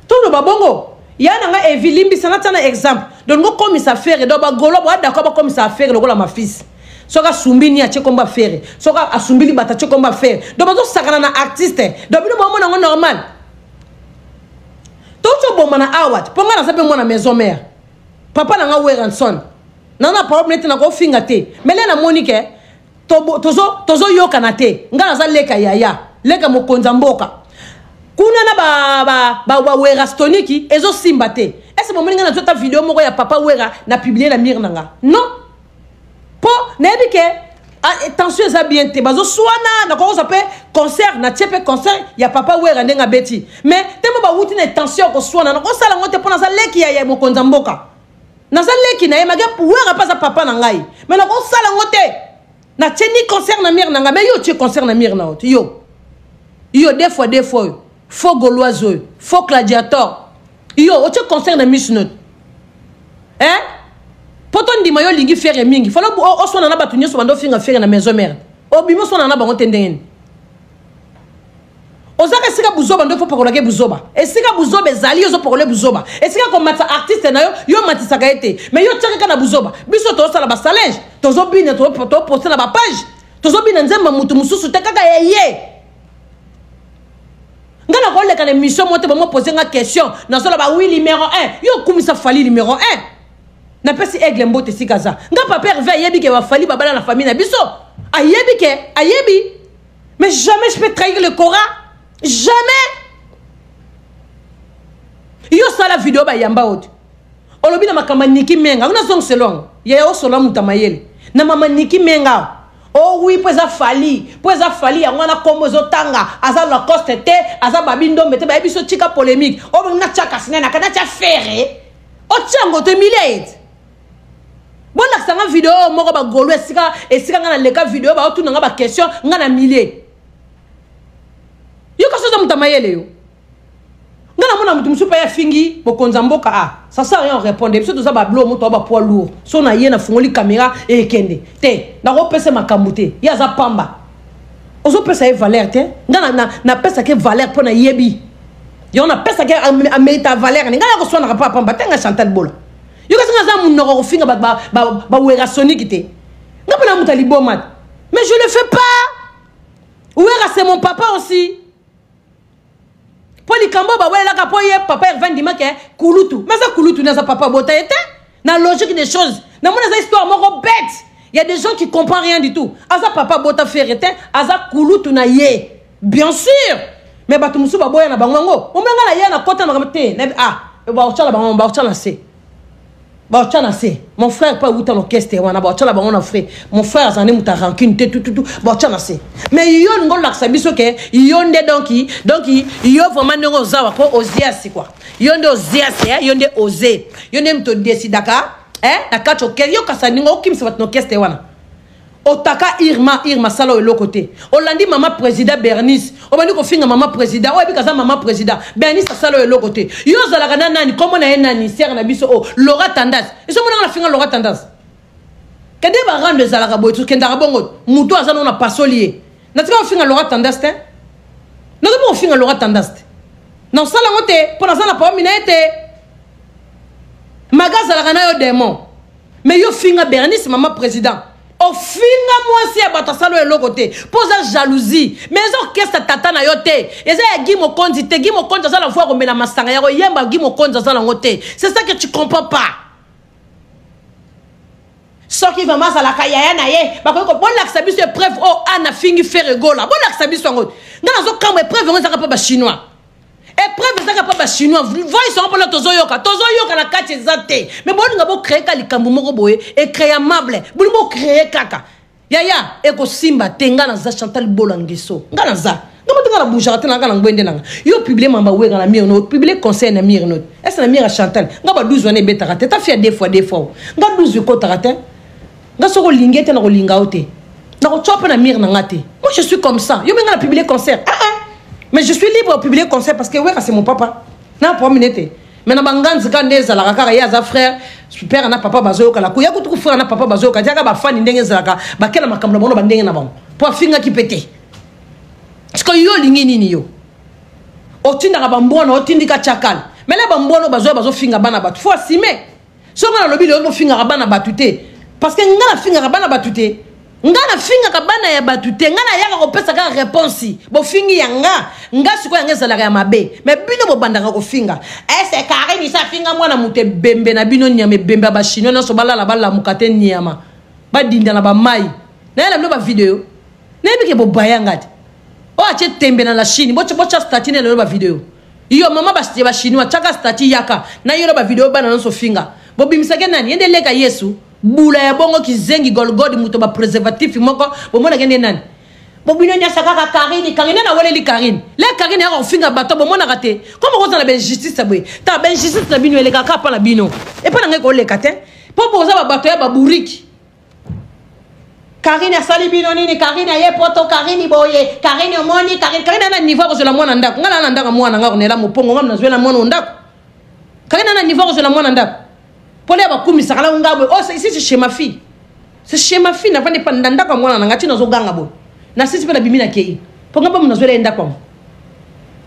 Tout le babongo. Ya nanga Evilimbi ça n'a pas exemple. Donc comme ça fait rigoler golo d'accord comme ça fait rigoler ma fils. Soka sumbini a combat faire. Soka asumbili bata combat faire. Donc bazo sakana na artiste. Donc bino maman na normal. Tout bon mana awat ponga na sape mwana maison mère papa na nga Weranson nana problème na ko finga te mele na Monique tozo yoka na te nga za leka yaya leka mokonza mboka kuna na ba Werastoniki ezo simba te est-ce moment nga na tota vidéo moko ya papa Wera na publier na mire nanga non po na ebike attention ça bien te bazo swana na ko sape concert na tiepe concert ya papa Wera ndenga beti mais temo ba wuti na tension ko swana na ko sala ngote pona za leki ya mokonza mboka na za leki na ye maga Wera pas papa na ngai mais na ko sala ngote na teni concert na mire nanga mais yo tie concert na mire na ot yo des fois faux gauloiseau faux gladiateur yo o tie concert na Miss Note Poto ndima yo lingi faire mingi. Fala o so na batu nyoso bando finga faire na maison mère. O bimo so na bango tendengeni. Ozaka sika buzoba ndo fo pakola ke buzoba. Esika buzoba ezali yo zo pakola buzoba. Esika ko mata artiste na yo matisaka ete. Mais yo tchaka na buzoba. Biso to sala ba challenge. Tozo bina to poster na ba page. Tozo bina nzemba mutu mususu te kaka yeye. Ngana ko leka na mission mote ba mo poser nga question. Na sala ba oui numéro 1. Yo kumisa fali numéro 1. Na pesi aigle mbote sikaza. Nga papa hervé yebi ke wa fali babala na famille na biso. Ayebi ke, ayebi. Mais jamais je peux trahir le Coran. Jamais. Yo sala vidéo ba yamba ot. Olobi na makama Niki Menga. Una song selong. Ya yo sola mutamayele. Na mama Niki Menga. Oh oui, pweza fali ya wana kombo zo tanga. Aza la coste te, aza babindo mete ba ebiso chika polémique. Oh na chaka sinena kana cha ferre. O chango te millet. Bon la sanga vidéo moko ba golo esika ngana leka vidéo ba otu nga ba question ngana millet. Yo kaso za mutamayele yo. Ngana mona mutu musupa ya fingi bokonza mboka a. Ça sert à rien répondre. Biso to za ba blo moto ba poids lourd. So na yena fungoli caméra e kende. Te, na ko pesa makamute. Ya za pamba. Ozo pesa e valeur te. Ngana na pesa ke valeur pona yebi. Yo na pesa ke a mérita valeur. Ngana ko so na pa pamba tenga Chantal Bola. Yo kaso nga za mu no finga ba wera sonique te. Ngapona mutali bomat. Mais je le fais pas. Wera c'est mon papa aussi. Poli kambo ba wela ka poye papa Hervé ke kulutu. Mais ça kulutu na sa papa bota été na logique des choses. Na mona za histoire moko bête. Il y a des gens qui comprennent rien du tout. Asa papa bota faire été asa kulutu na ye. Bien sûr. Mais batu musu ba boya na bango. O menga na ye na kota na kamte. Ba ochala bango ba ochala se. Ba ochala se. Mon frère pas outa l'orchestre wana ba ochala bango na frère. Mon frère azane muta rancune tout. Ba ochala se. Mais yo ngol la sabiso ke yo nde donc yo vraiment ngo zawa ko oziasi quoi. Yo nde oziasi yo nde osé. Yo nde mto decidaka na kacho ke yo kasaningo okimsa bat l'orchestre wana. Otaka Irma sala o lokote. Olandi maman président Bernice. Obandi ko finga maman président. O ebikaza maman président. Bernice sala o lokote. Yo zalaka nani comme na nani ser na biso o Laura Tandas. Iso mona na finga Laura Tandas. Kede ba rendre zalaka boitu kenda bongo. Muto azana na pasolier. Na tika finga Laura Tandas te. Na ko finga Laura Tandas te. Na sala ngote pona zana pa minete. Magaza la kana yo démon. Mais yo finga Bernice maman président. O finga moi si abata salo e lokote posa jalousie mais orchestre tata na yote eza ya Gimo Konzi te Gimo Konzi za la fois rombe na masanga ya yemba Gimo Konzi za la ngote c'est ça que tu comprends pas so qui va masa la kaya na ye ba ko bon la sabiso preuve o ana fingi faire gola bon la sabiso ngot ngana zo kamwe preuve ngo za ka pa chinois épreuve ezaka pa ba chinois voice on pona tozoyoka na kati ezate mais bon ngabo créer ka likambo moko boye et créer amable bulimo créer kaka yaya eko simba tenga na za Chantal Bola ngiso ngana za ngamo tenga na bouger tena ngana ngwende nanga yo publier mamba wega na mire no publier conseil na mire no est na mire Chantal ngaba 12 wana betaka te ta fait des fois nga 12 ko tarate nga soko lingete na ko linga ote na ko chopa na mire na ngate moi je suis comme ça yo benga na publier concert mais je suis libre de publier conseil parce que ouais c'est mon papa na promenete mais na banganzi kande za la kaka ya za frère super na papa bazo kala ku ya kutu frère na papa bazo ka jaka ba fani ndenge za ka ba kela makambo bono bandenge na bango po finga ki pété parce que yo lingi nini yo otinda ka bambono otindika chakal mais là bambono bazo finga bana batu faut assumer so ngana lobi lo finga bana batu te parce que ngana finga bana batu te ngana finga kabana ya batute ngana yaka ko pesa ka réponse bo fingi yanga nga siko yanga zala ya mabe mais bino bo bandaka ko finga c'est carré ni sa finga mwana mute bembe na bino nyame bembe ba chino na so balala bala mukate nyama ba dinda na ba mai na yala no ba video na bike bo bayanga o ache tembe na la Chine bo cha stati na ba video iyo mama ba chinois chaka stati yaka na yo ba video bana no so finga bo bimisake nani yende leka Yesu bula ya bongo kizengi golgodi muto ba préservatif moko bo mona kende nani bo bino nya saka ka Karine na wele li Karine le Karine ya ko finga bato bo mona kate comme ko za la ben justice boy ta ben justice na bino ele ka pa na bino e pa na ngeko le kate po bo za ba bato ya ba buriki Karine sali bino nini Karine ye poto Karine boye Karine moni Karine na niveau ko la mwana ndako ngala na ndako mwana ngako nela mopongo ngam na zwela mwana ndako Karine na niveau ko la mwana ndako Pour les bakumi sakala ngabo. Oh, ici c'est chez ma fille. C'est chez ma fille. N'a pas pas ndanda comme moi na ngati na zo ganga bo. Na sisi pe la bimina kei. Pour ngaba mna zo le nda comme.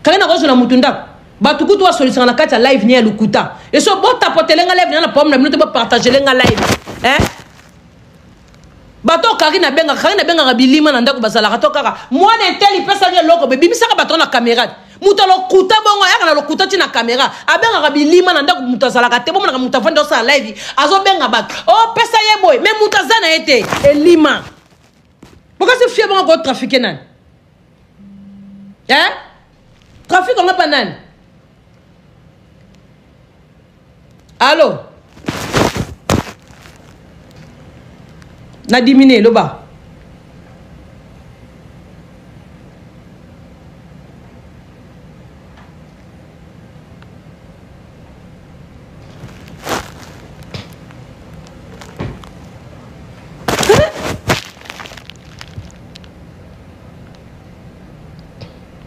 Quand na rozo na mutunda. Batuku to solution na kati live ni lukuta. Et so bon tapoter lenga live na pomme na minute ba partager lenga live. Hein? Bato Karina benga bilima na ndako bazala katoka. Moi n'intel il peut salir loko be bimisaka bato na caméra. Mutalo kuta bongo ya na lokuta ti na caméra. Abenga bilima na ndako mutazala kate bomo na mutavanda sa live. Azo benga bato. Oh pesa ye boy, mais mutazana ete elima. Pourquoi c'est fier bongo trafiquer nan? Hein? Trafic on pas nan. Allô? Na diminué le bas.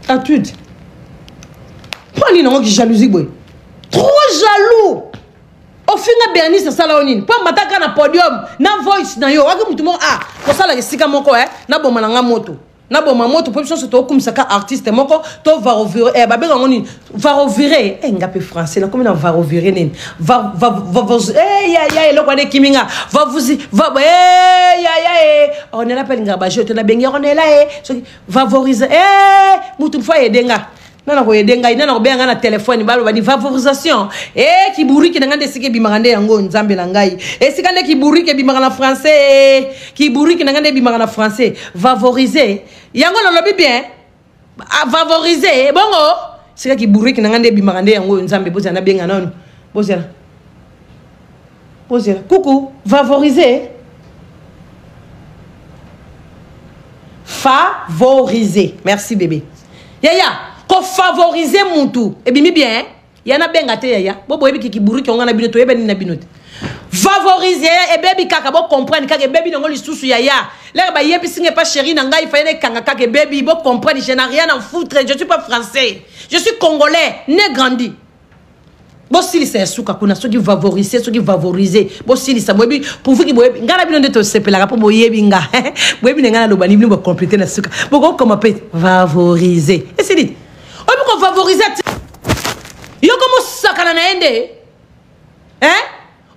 Attitude. Pas ni non qui jalousie boy. Trop jaloux. Au final Bernice c'est ça là onine. Pas mataka na podium, na voice na yo. Waki mutu mo ko sala sika moko na boma na moto. Na boma moto position c'est to comme ça ka artiste moko to va revirer ba benga ngoni va revirer ngape français na comme na va revirer nen. Va ya lo kwa de kiminga. Va on appelle ngaba je te na benga on est là favoriser mutu fa edenga. Nana ko yedenga ina na benga na téléphone balo ba di favorisation kiburi ki ngande sike bimangande yango nzambe na ngai sikande kiburi ke bimangana français kiburi ki ngande bimangana français favoriser yango na lobi bien favoriser bongo sika kiburi ki ngande bimangande yango nzambe boza na benga nanu boza coucou favoriser merci bébé yaya ko favoriser muntu et bimi bien yana benga te yaya bobo ebi kiburi ki ngana binoto ebe ni na binote favoriser et baby kaka bo comprendre kaka baby ngo lisusu yaya là ba yebi singe pas chérie na ngai fayene kanga kaka baby bo comprendre je n'ai rien à foutre je suis pas français je suis congolais né grandi bo sili c'est souka kuna so qui favoriser bo sili sa boyebi pour vous qui boyebi ngana binote to sepelaka po boyebi nga boyebi ngana lo bani bo compléter na souka bo comment peut favoriser et c'est dit on peut favoriser yo comme sakana na ende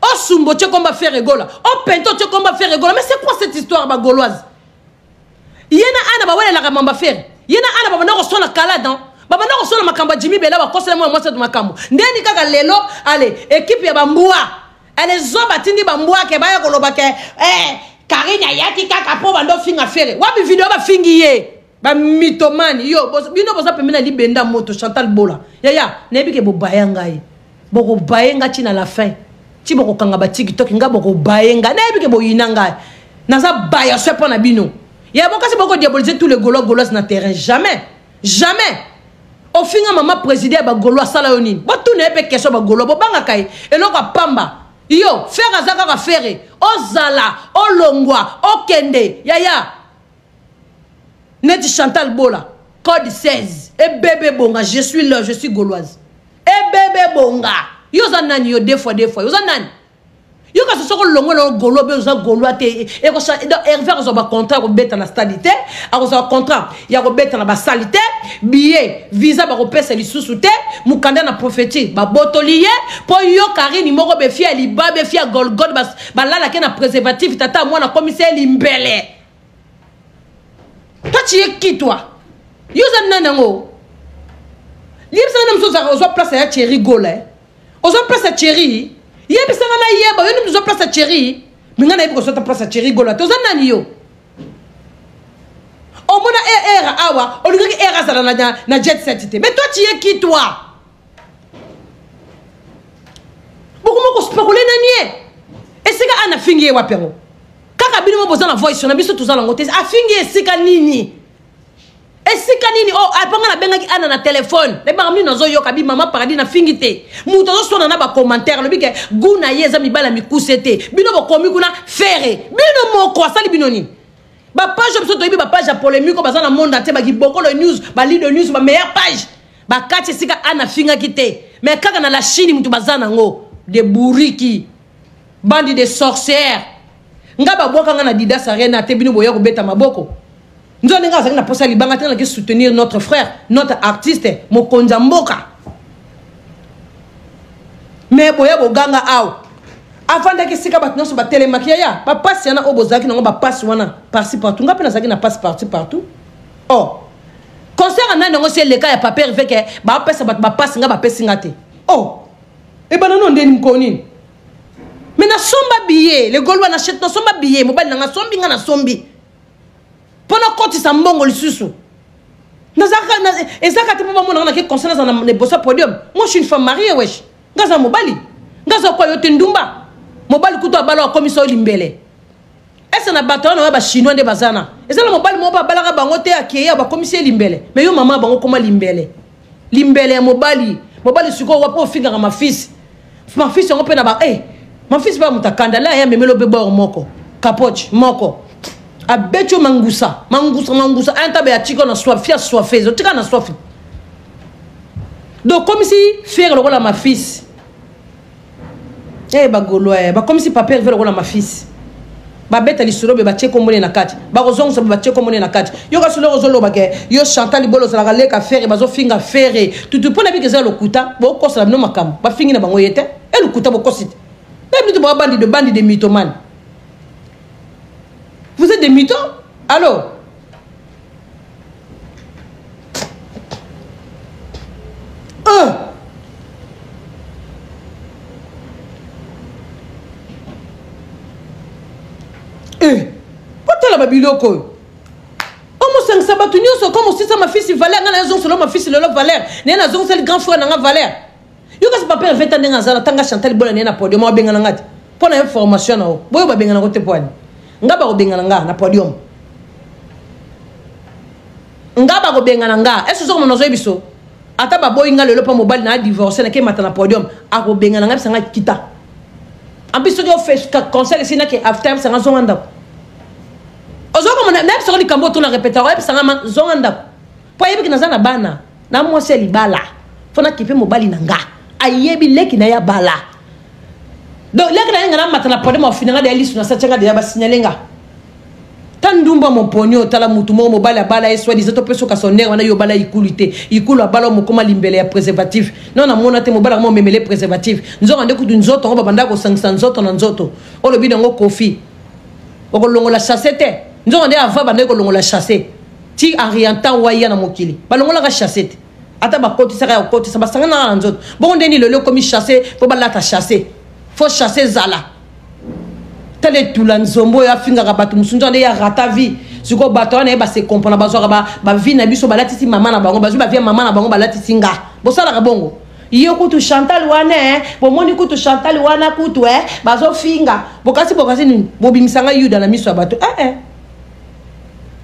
oh sumbo tu comme faire rigola oh pento tu comme faire rigola mais c'est quoi cette histoire ba gauloise yena ana ba wala la mamba faire yena ana ba na ko sona kala dans baba na ko sona makamba Jimmy Bela ba kosela moi c'est makambo ndeni kaka lelo allez équipe ya bambua elle zo batindi bambua ke ba ya koloba ke Karina yaki kaka po bando finga faire wabi video ba fingi ye ba mitomani yo bino boza pemena libenda moto Chantal Bola yaya nebi ke bo bayanga ye boko bayenga tina la fin ti boko kanga ba TikTok nga boko bayenga nebi ke bo yinanga naza baya so pa na bino ya boko se boko diaboliser tous les gaulois na terrain jamais au final maman président ba gaulois sala yoni ba tout ne pe question ba gaulois bo banga kai eloko pamba yo faire azaka ka faire ozala olongwa okende yaya Neti Chantal Bola, code 16. Et bébé bonga, je suis là, je suis gauloise. Et bébé bonga. Yo zanani yo deux fois. Yo zanani. Yo ka se soko longo lo gaulois be zo gaulois te e ko sa faire zo ba contrat ko beta na stabilité, a ko zo contrat ya ko beta na ba salité, billet, visa ba ko pesa li susute, mukanda na prophétie ba botolier, po yo Karine moko be fia li ba be fia golgod ba la ke na préservatif tata moi na commissaire limbele. Toi tu es qui toi? Yo zananango. Libsa nam so za ozo place ya Thierry Gole. Ozo place ya Thierry. Yebisa na yeba yo nam zo place ya Thierry. Mingana yebo so ta place ya Thierry Gole. To zanani yo. O mona era awa, o lingi era za na jet set. Mais toi tu es qui toi? Beaucoup moko spéculer nanie. Et c'est que ana fingi wa pero. Kaka bino mo bozana voice na biso tuzala ngote afingi esika nini oh apanga na benga ki ana na téléphone le ba mini nazo yoka bi mama paradis na fingi te muto zo sona na ba commentaire le bike guna yeza mibala mikusete bino bo komi kuna fere bino moko asali bino ni ba page biso to bi ba page polémique bazana monde ate ba ki boko le news ba leader news ba meilleure page ba kati esika ana finga kite mais kaka na la Chine muto bazana ngo de buriki bandi de sorcières nga baboka nga na Didas Arena te bino boya ko beta maboko nzone nga na posa libanga te na ke soutenir notre frère notre artiste Mokonza Mboka mais boya boganga aw avant que sika bat nyonso ba telemakia ya ba passe yana obozaki nango ba passe wana parti partout nga pe na zaki na passe partout oh concert na nango c'est le cas ya papier fait que ba pesa bat ba passe nga ba pesi ngate oh e bana non ndeni mkoni mais na somba billet les Gaulois n'achètent na somba billet mobile na sombi nga na sombi pona koti sa mbongo lisusu nazaka ezaka te papa mona na ke concert na ne bossa podium moi je suis une femme mariée wesh ngaza mobali ngaza kwa yote ndumba mobali kuto abalo a commission limbele ese na bato na ba chinois de bazana ezala mobali mo ba balaka bango te akeye ba commission limbele mais yo mama bango koma limbele ya mobali siko wapo finga ma fils on peut na ba ma fils ba mutakanda la ya memelo bebo moko kapoch moko abecho mangusa anta be atiko na soifé zo tika na soif donc comme si faire le rôle à ma fils ba Gaulois ba comme si papa veut le rôle à ma fils ba beta lisolo be ba tcheko mone na kati ba kozongo so ba tcheko mone na kati yo ka solo zolo ba ke yo Chantal Libolo za la leka faire ba zo finga faire tout pona bi ke za lokuta bo ko sala no makam ba fingi na bango yete e lokuta bo ko site même tu ba bandi de mythomanes. Vous êtes des mythos? Allô? Pourquoi la babiloko? Comment ça sabatunio so comme si ça ma fille Valère ngana zong solo ma fille le Valère nena zong sel grand frère nga Valère. Yo ka papa veta ndenga zala tanga Chantal Bola nena podium mo benga ngati. Pona information na o. Boyo ba benga na ko te poani. Ngaba ko benga nga na podium. Ngaba ko benga nga. Est-ce que mon ozo biso? Ata ba boy nga lelo pa mobile na divorcer na ke mata na podium. Ako benga nga bisa nga kita. Ambiso yo fait conseil sina ke after ça nga zonga ozo comme na biso ko likambo to na répéter wa bisa nga zonga po yebi na zana bana na mo se libala. Fona kipe mobile na nga. Ayebi leki na ya bala. Donc leki na nga mata na podium ofinanga de lisu na satchanga de ya ba signalenga. Tandumba mon pogno tala mutu mo mobile bala eswa dizato peso ka sonner wana yo bala ikulité ikulu bala mo koma limbele ya préservatif non na mona te mobile mo memele préservatif nzo ngande kudu nzoto ngo banda ko 500 nzoto na nzoto olobi ngo kofi oko longola chassette nzo ngande ava banda ko longola chassette ti orientant waya na mokili balongola ka chassette ata ba koti saka ya koti sa basanga na nzoto bon ndeni lelo komi chasser fo balata chasser faut chasser zala tele tula nzombo ya finga rabatu musunja ne ya rata vie siko bato na ba se comprendre ba zo ba vie na biso balatisi mama na bango ba zo ba vie mama na bango balatisi nga bosala ka bongo iyo kutu Chantal wana bomoni kutu Chantal wana kutu ba zo finga bokasi ni bobimisanga yuda na miso bato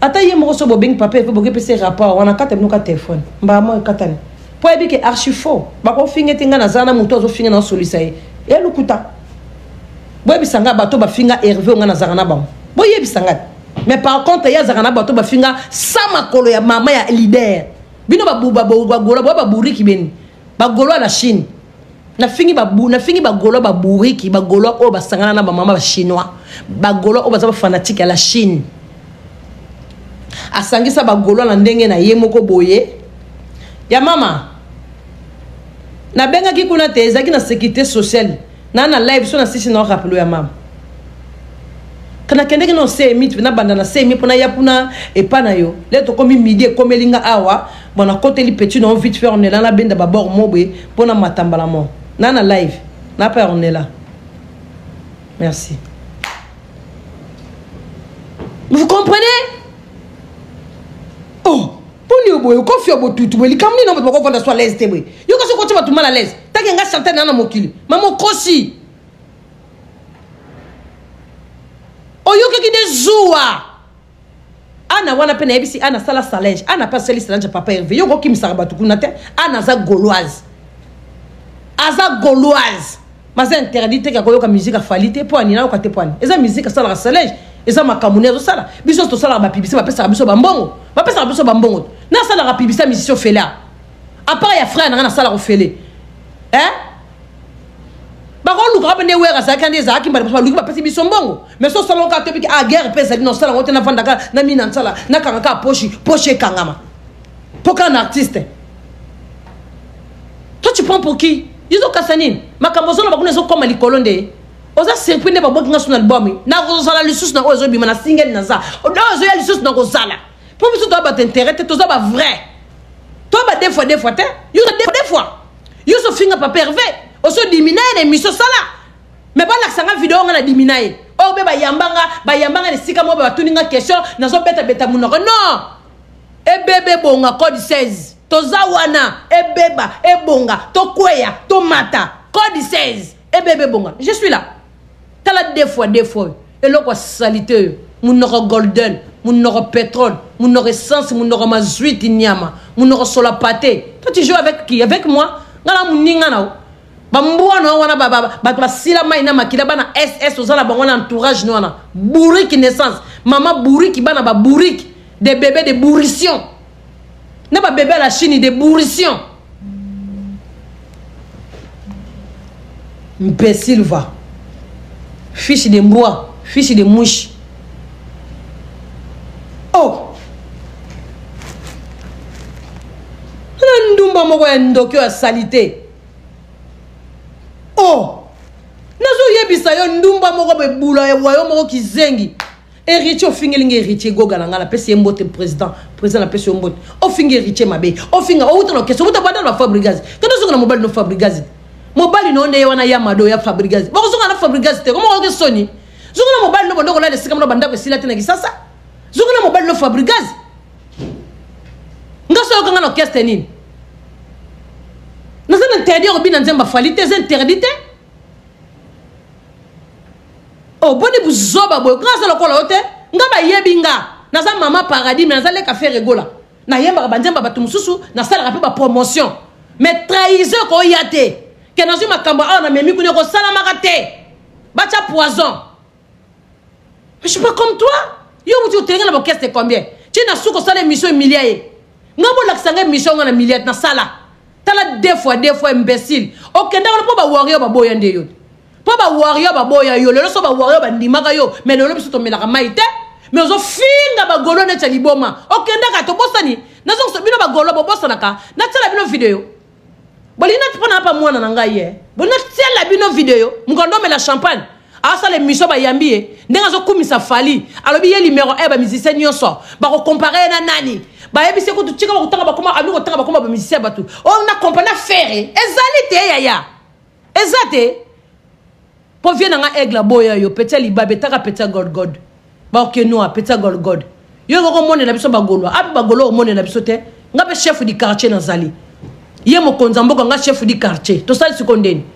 ata ye mo so bobing papa fe boke pese rapport wana kata no ka téléphone mba mo katani po ebi ke archi faux ba ko finga tinga na zana muto zo finga na solisa e lukuta boye bisanga bato ba finga Hervé nga na zarana bam boye bisanga mais par contre ya zarana bato ba finga sama kolo ya mama ya leader bino ba golo ba buriki beni ba golo la Chine na fingi ba golo ba buriki ba golo o ba sangana na ba mama ba chinois ba golo o ba za ba fanatique ya la Chine asangisa ba golo na ndenge na ye moko boye ya mama na benga ki kuna te ezaki na sécurité sociale na live so na sisi na rappelo ya mama kana kende no se mit na banda na se mi pona ya puna e pana yo leto komi midi komi linga awa bona côté li petit no vite faire on est là la benda ba bord mobé pona matambala mo na live na pa on est là merci vous comprenez oh poni oboyo ko fi obo tutu bo li kamni no ko vanda so à l'aise te boy yo ko so ko tu mal à l'aise nga Chantal na mokili mamo kosi oyo ke de zoua ana wana pena ebisi ana sala salège ana pas sali salège papa Hervé yo ko kimisa ba tukuna te ana za gauloise mais c'est interdit te ka koyoka musique afalite po ani na ko te po ani eza musique sala salège eza makamune zo sala biso to sala ba pibisa ba pesa biso ba mbongo na sala ba pibisa musicien fela à part ya frère na sala ko fele ba ko nous avons des wera ça quand des aki mba pas lui pas passer bisombongo mais so salon ka topi a guerre pesa non sala wote na vandaka na mina nsala na kanga poche kangama pour qu'un artiste toi tu prends pour qui ils ont kassanine makambozo na bakuna zo comme likolonde oza surprendre ba bokinga sur album na ko sala lisusu na ozo bima na single na za ozo ya lisusu na ko sala pour biso to ba t'intérêt to za ba vrai toi ba des fois te yo des fois yo so finga pas pervers oso dimina na mission sala mais pas la vidéo on a dimina oh be ba yambanga ne sika mo ba tuninga question na zo beta munoko non e bébé bonga code 16 toza wana e beba e bonga to kweya to mata code 16 e bébé bonga je suis là tala des fois et là quoi salité munoko golden munoko pétrole munoko essence munoko mazuit nyama munoko sola pâté toi tu joues avec qui avec moi ngala muninga nao bambuana wana ba sila mai na makila bana SS ozala bango na entourage nona bourrique naissance maman bourrique bana ba bourrique des bébés de bourrition na ba bébé à la Chine de bourrition imbécile va fiche de mboa fiche de mouche oh ndumba moko ya ndokyo ya salité oh nazo yebisa yo ndumba moko be bula ya wayo moko kizengi héritier ofingelinga héritier gogala ngala pesi embote président na pesi embote ofinge héritier mabe ofinga outa no keso outa banda na Fabrigazi kendo zonga na mobile no Fabrigazi mobile no nde wana ya mado ya Fabrigazi bako zonga na Fabrigazi te komo ke soni zonga na mobile no bondoko la de sika no banda ko sila tena kisasa zonga na mobile no Fabrigazi ngaso yo kanga no keste nini nous sommes interdits au bin nzemba fali tes interdits oh boni buzoba boy grâce la kola hote ngaba yebinga naza mama paradis mais naza le café regola na yemba banzemba batu mususu na sala rapé ba promotion mais trahison ko yate ke nazo makamba na memi kuni ko sala makate bacha poison je suis pas comme toi yo mutu tenga na bokeste combien tu na suko sala émission milliard ngabo laksanga émission na milliard na sala tala des fois imbécile ok ndako po ba warrior ba boya ndeyo po ba warrior ba boya yo lelo so ba warrior ba ndimaka yo mais lelo biso to melaka maite mais ozo finga ba golo ne tali boma ok ndaka to bosani nazo so bino ba golo bo bosana ka na tala bino video bolina tpona pa mwana na ngai ye bolina tela bino video mukondo mela champagne asa le miso ba yambie ndenga zo kumisa fali alobi ye numéro 1 ba musicien nyonso ba ko comparer na nani ba yebise ko tutika ba kutanga ba koma ami ko tanga ba koma ba musicien batu on na compagnie faire ezalite yaya ezate po viena nga aigle boya yo peta libabe taka peta god ba okenoa peta god yo ko mone na biso ba golwa abi ba golo mone na biso te nga be chef du quartier na zali ye mo konzamboka nga chef du quartier to sali sikondeni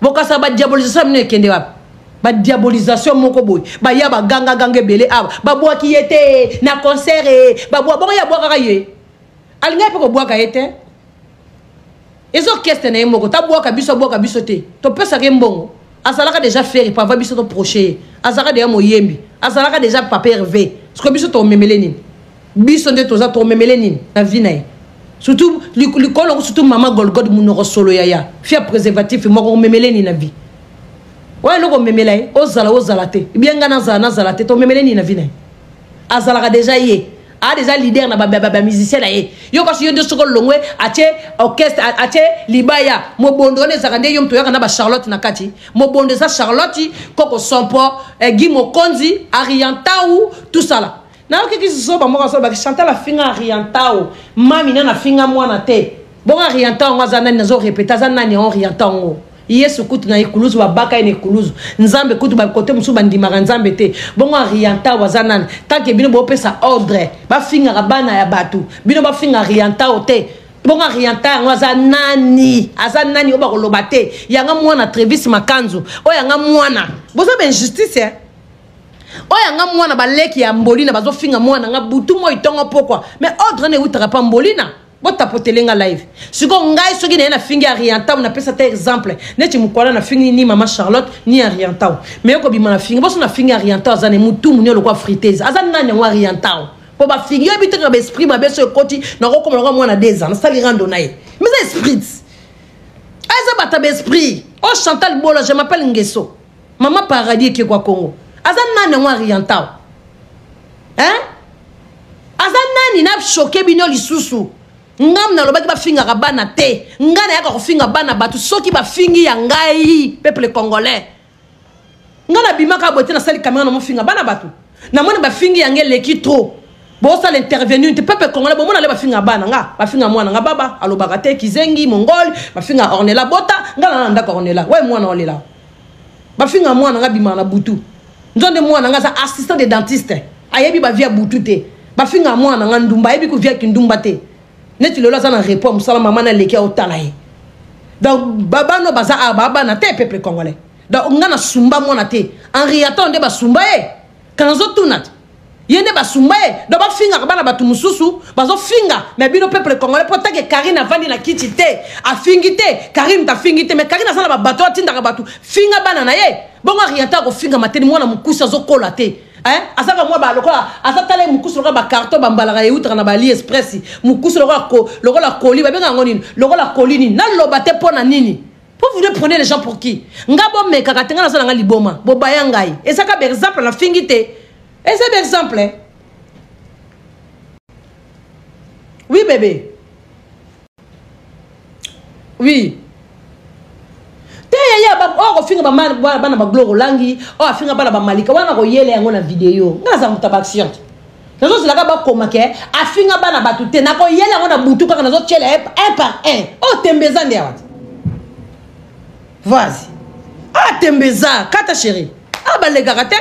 bokasa ba diabolisation ne kende wapi ba diabolisation moko boy ba ya ba ganga belé aba ba boa ki yete na concert ba boa bongo ya boa kaka ye alinga pe ko boa ka yete ezo keste na moko ta boa ka biso te to pesa ke mbongo azalaka déjà faire pa va biso to procher azalaka déjà moyembi azalaka déjà papa hervé ce que biso to memele nini biso nde to za to memele nini na vie na surtout likolo surtout mama golgod munoko solo yaya fia préservatif moko memele nini na vie ouais non memela ozala te bien ngana zala te to memele ni na vina azala déjà yé a déjà leader na ba musicien na yé yo kasi yo de soko longwe ache orchestre ache libaya mo bondo ne zakande yo mto yaka na ba Charlotte na kati mo bondo za Charlotte koko sompo Guy Mokonzi Ariantau tout ça là na oke ki so ba mo ka so ba chanter la finga Ariantau mami na finga mwana te bon Ariantau ngazana na zo répéter za nani Ariantau yesu kutu na ikuluzu wa baka ene ikuluzu nzambe kutu ba kote musu bandimaka nzambe te bongo arianta wazanani tanke bino bo pesa ordre ba finga rabana ya batu bino ba finga arianta ote bongo arianta wazanani azanani oba koloba te yanga mwana Travis Makanzu o yanga mwana bozo ba injustice o yanga mwana baleki ya mbolina bazo finga mwana nga butu mo itongo pokwa mais ordre ne utaka pa mbolina bota potelenga live siko ngai soki na fingi Ariantau na pesa te exemple neti mukwala na fingi ni mama Charlotte ni Ariantau mais yoko bima na fingi boso na fingi Ariantau azane mutu munyo lokwa friteuse azane nani wa Ariantau po ba fingi yo bitaka ba esprit ma beso koti na ko komela mwana 2 ans na sali rando nae mais esprit aiza bata ba esprit Oh Chantal Bola, je m'appelle Ngeso. Maman Paradis qui est quoi Congo. Azan nani wa riantao. Hein? Azan nani n'a choqué bino lisusu. Ngam na lobaki ba finga bana te. Ngana yaka ko finga bana batu soki ba fingi ya ngai peuple congolais. Ngana bimaka bote na sali caméra na mo finga bana batu. Na moni ba fingi ya ngele ki trop. Bo ça l'intervenir te peuple congolais bo mona le ba finga bana nga ba finga mwana nga baba alobaka te kizengi mongol ba finga ornela bota ngana ndaka ornela ouais mwana olela ba finga mwana nga bima na butu nzonde mwana nga za assistant de dentiste ayebi ba via butu te ba finga mwana nga ndumba ayebi ku via kindumba te neti lelo za na report musala mama na leki otala ye donc baba no baza baba na te peuple congolais donc ngana sumba mwana te Henri atonde ba sumba e kanzo tunat yende ba sumba e do ba finga bana batu mususu bazo finga mais bino peuple congolais pota ke Karine avandi na kiti te a fingi te Karine ta fingi te mais Karine asala ba bato atinda ka batu finga bana na ye bongo riata ko finga mateni mwana mukusa zo kola te hein asaka mwa ba lokola asatale mukusa lokola ba carton ba mbala ya utra na ba li express mukusa lokola koli ba benga ngoni lokola kolini na loba te pona nini. Pour vous prenez les gens pour qui ngabo meka katenga na sala nga liboma bo bayangai esaka par exemple na fingi te. Et c'est l'exemple. Hein? Oui, bébé. Oui. Oh, finga ba man bana ba gloro langi, oh finga bana ba malika wana ko yele yango na vidéo. Ngaza mutabaction. Nazo sila ba komake, a finga bana ba tuté na ko yele yango na butu kaka nazo tchele un par un. Oh tembeza ndia wat. Vas-y. Ah tembeza, kata chérie. Ah ba les garate.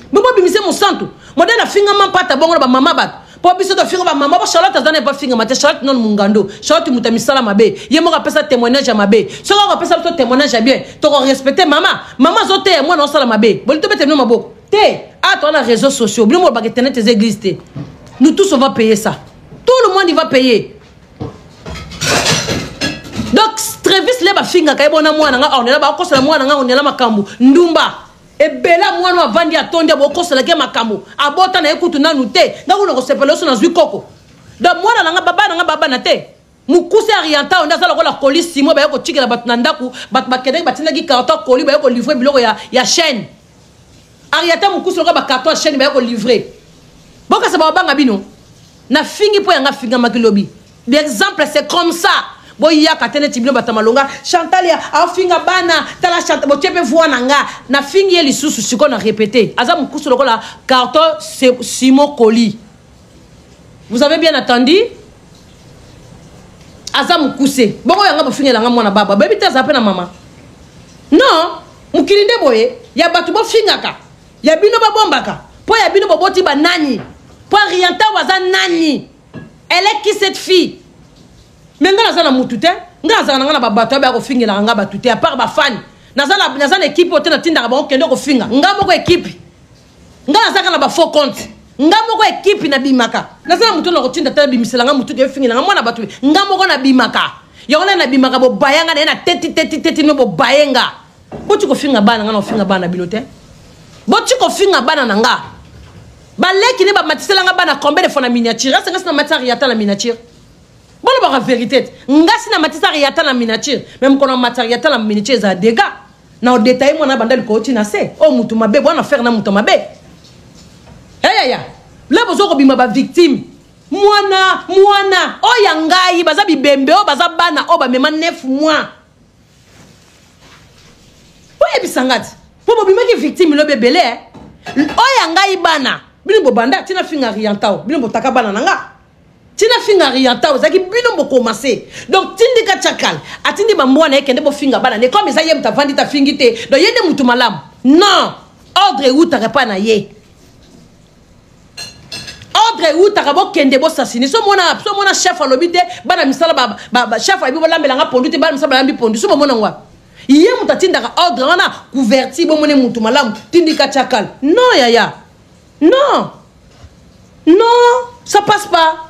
Bobo bimise mon santo. Modèle a finga man pata bongo ba mama bat. Po biso to finga ba mama ba Charlotte azane ba finga mate Charlotte non mungando. Charlotte mutamisala mabe. Yemo ka pesa témoignage mabe. So ka pesa to témoignage bien. To respecter mama. Mama zote moi non sala mabe. Boli to bete no maboko. Té, à toi les réseaux sociaux. Bino mo ba internet tes églises té. Nous tous on va payer ça. Tout le monde il va payer. Donc Travis le ba finga ka bona mwana nga ornela ba ko sala mwana nga onela makambu. Ndumba. Et bela mwana avandi atonde boko seleke makambo abota na ekutu nanu te ngako no sepelo so na zwi koko da mwana nga baba na te mukuse orienta onda sala ko la police simo ba yako tikela batu na ndaku batu bakede batinda ki carton colis ba yako livrer biloko ya chaîne ariata mukuse ko ba carton chaîne ba yako livrer boka se ba banga bino na fingi po yanga finga makilobi l'exemple c'est comme ça. Boya katene tibino batamalonga Chantal ya afinga bana tala Chantal botepe voix nanga na fingi eli susu siko na répéter aza mukusu lokola carton Simon Colis. Vous avez bien entendu? Aza mukuse bongo yanga bofinga langa mwana baba baby ta zape na mama non mukilinde boye ya batu bofinga ka ya bino babombaka po ya bino boboti ba nani po rianta waza nani elle est qui cette fille? Mais nga nazana mutute nga nazana nga na babato ba ko finga nga batute à part ba fan nazana équipe ote na tinda ba okende ko finga nga moko équipe nga nazaka na ba faux compte nga moko équipe na bimaka nazana mutu na ko tinda ta bimisela nga mutute yo finga nga mwana batu nga moko na bimaka yona na bimaka bo bayanga na teti no bo bayenga boti ko finga bana nga no finga bana binote boti ko finga bana na nga baleki ne ba matisela nga bana combien de fois na miniature ça nga na matari ata na miniature. Bon la vérité ngasi na matisa riata na miniature même qu'on a matériel na miniature za dégâts na au détail mona bandal ko tina se o mutu mabe bona faire na mutu mabe ya la bozo ko bima ba victime mwana o yangai baza bibembe o baza bana o ba mema 9 mois o ebisangati po bima ki victime lo bebele o yangai bana bino bo banda tina finga riantao bino bo taka bana nanga tina finga rianta ozaki bino bo commencer donc tindika chakal atindi bambwa na ekende bo finga bana ne comme ça yem ta vandi ta fingite do yende mutu malam non ordre ou ta repa na ye ordre ou ta bo kende bo sasini so mona chef alobite bana misala ba chef abi bo lambela nga pondu te bana misala lambi pondu so mona ngwa iye muta tindaka ordre wana couverti bo mone mutu malam tindika chakal non yaya non ça passe pas.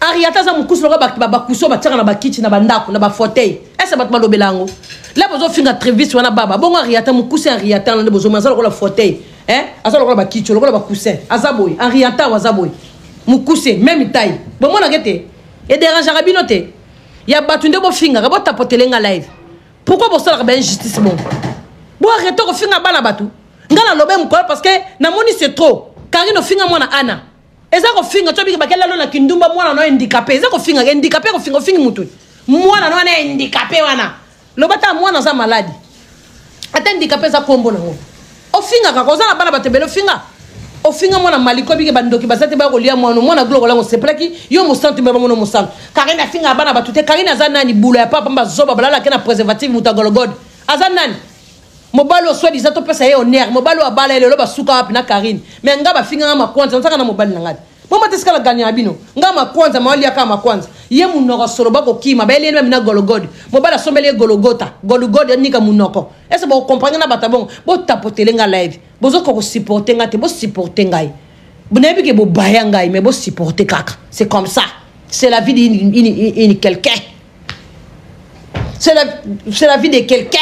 Ariata za mukusu loka ba kuso ba tsaka na ba kitchen na ba ndako na ba fauteuil esa batma lobelango la bozo finga Travis wana baba bongo Ariata mukusu Ariata na bozo mazalo ko la fauteuil asa loka ba kitchen loka ba coussin azaboy Ariata wazaboy mukusu même taille bon mona gete et dérange rabinote ya batunde bo finga ba tapotelenga live Pourquoi vous avez une injustice bon? Vous arrêtez de faire un bana batu. Ngana lobe mukolo parce que na moni c'est trop. Karine au finga mwana ana. Eza ko finga to bi bakela lo na kindumba mwana no handicapé. Eza ko finga handicapé ko finga mutu. Mwana no na handicapé wana. Lobata mwana za maladi. Ata handicapé za kombo na ngo. O finga ka ko za na bana batebele finga. O finga mwana maliko bi ke bandoki basate ba ko lia mwana glo ko la ngo seplaki yo mo santi ba mo santi. Karine finga bana batute Karine za nani bulu ya papa mba zoba balala ke na préservatif mutagologod. Aza nani? Mobalo soit disant to pesa ye honneur mobalo abala le loba suka wapi na Karine mais ngaba finga nga makwanza nsaka na mobali ngati mama teska la ganya abino nga makwanza mawali aka makwanza ye munoko soroba ko kima ba ele même na gologodi mobala sombele gologota gologodi nika munoko est-ce que vous comprenez na batabon bo tapotele nga live bozo ko supporter ngate bo supporter ngai bonebi ke bo baya ngai mais bo supporter kaka c'est comme ça c'est la vie de quelqu'un c'est la vie de quelqu'un.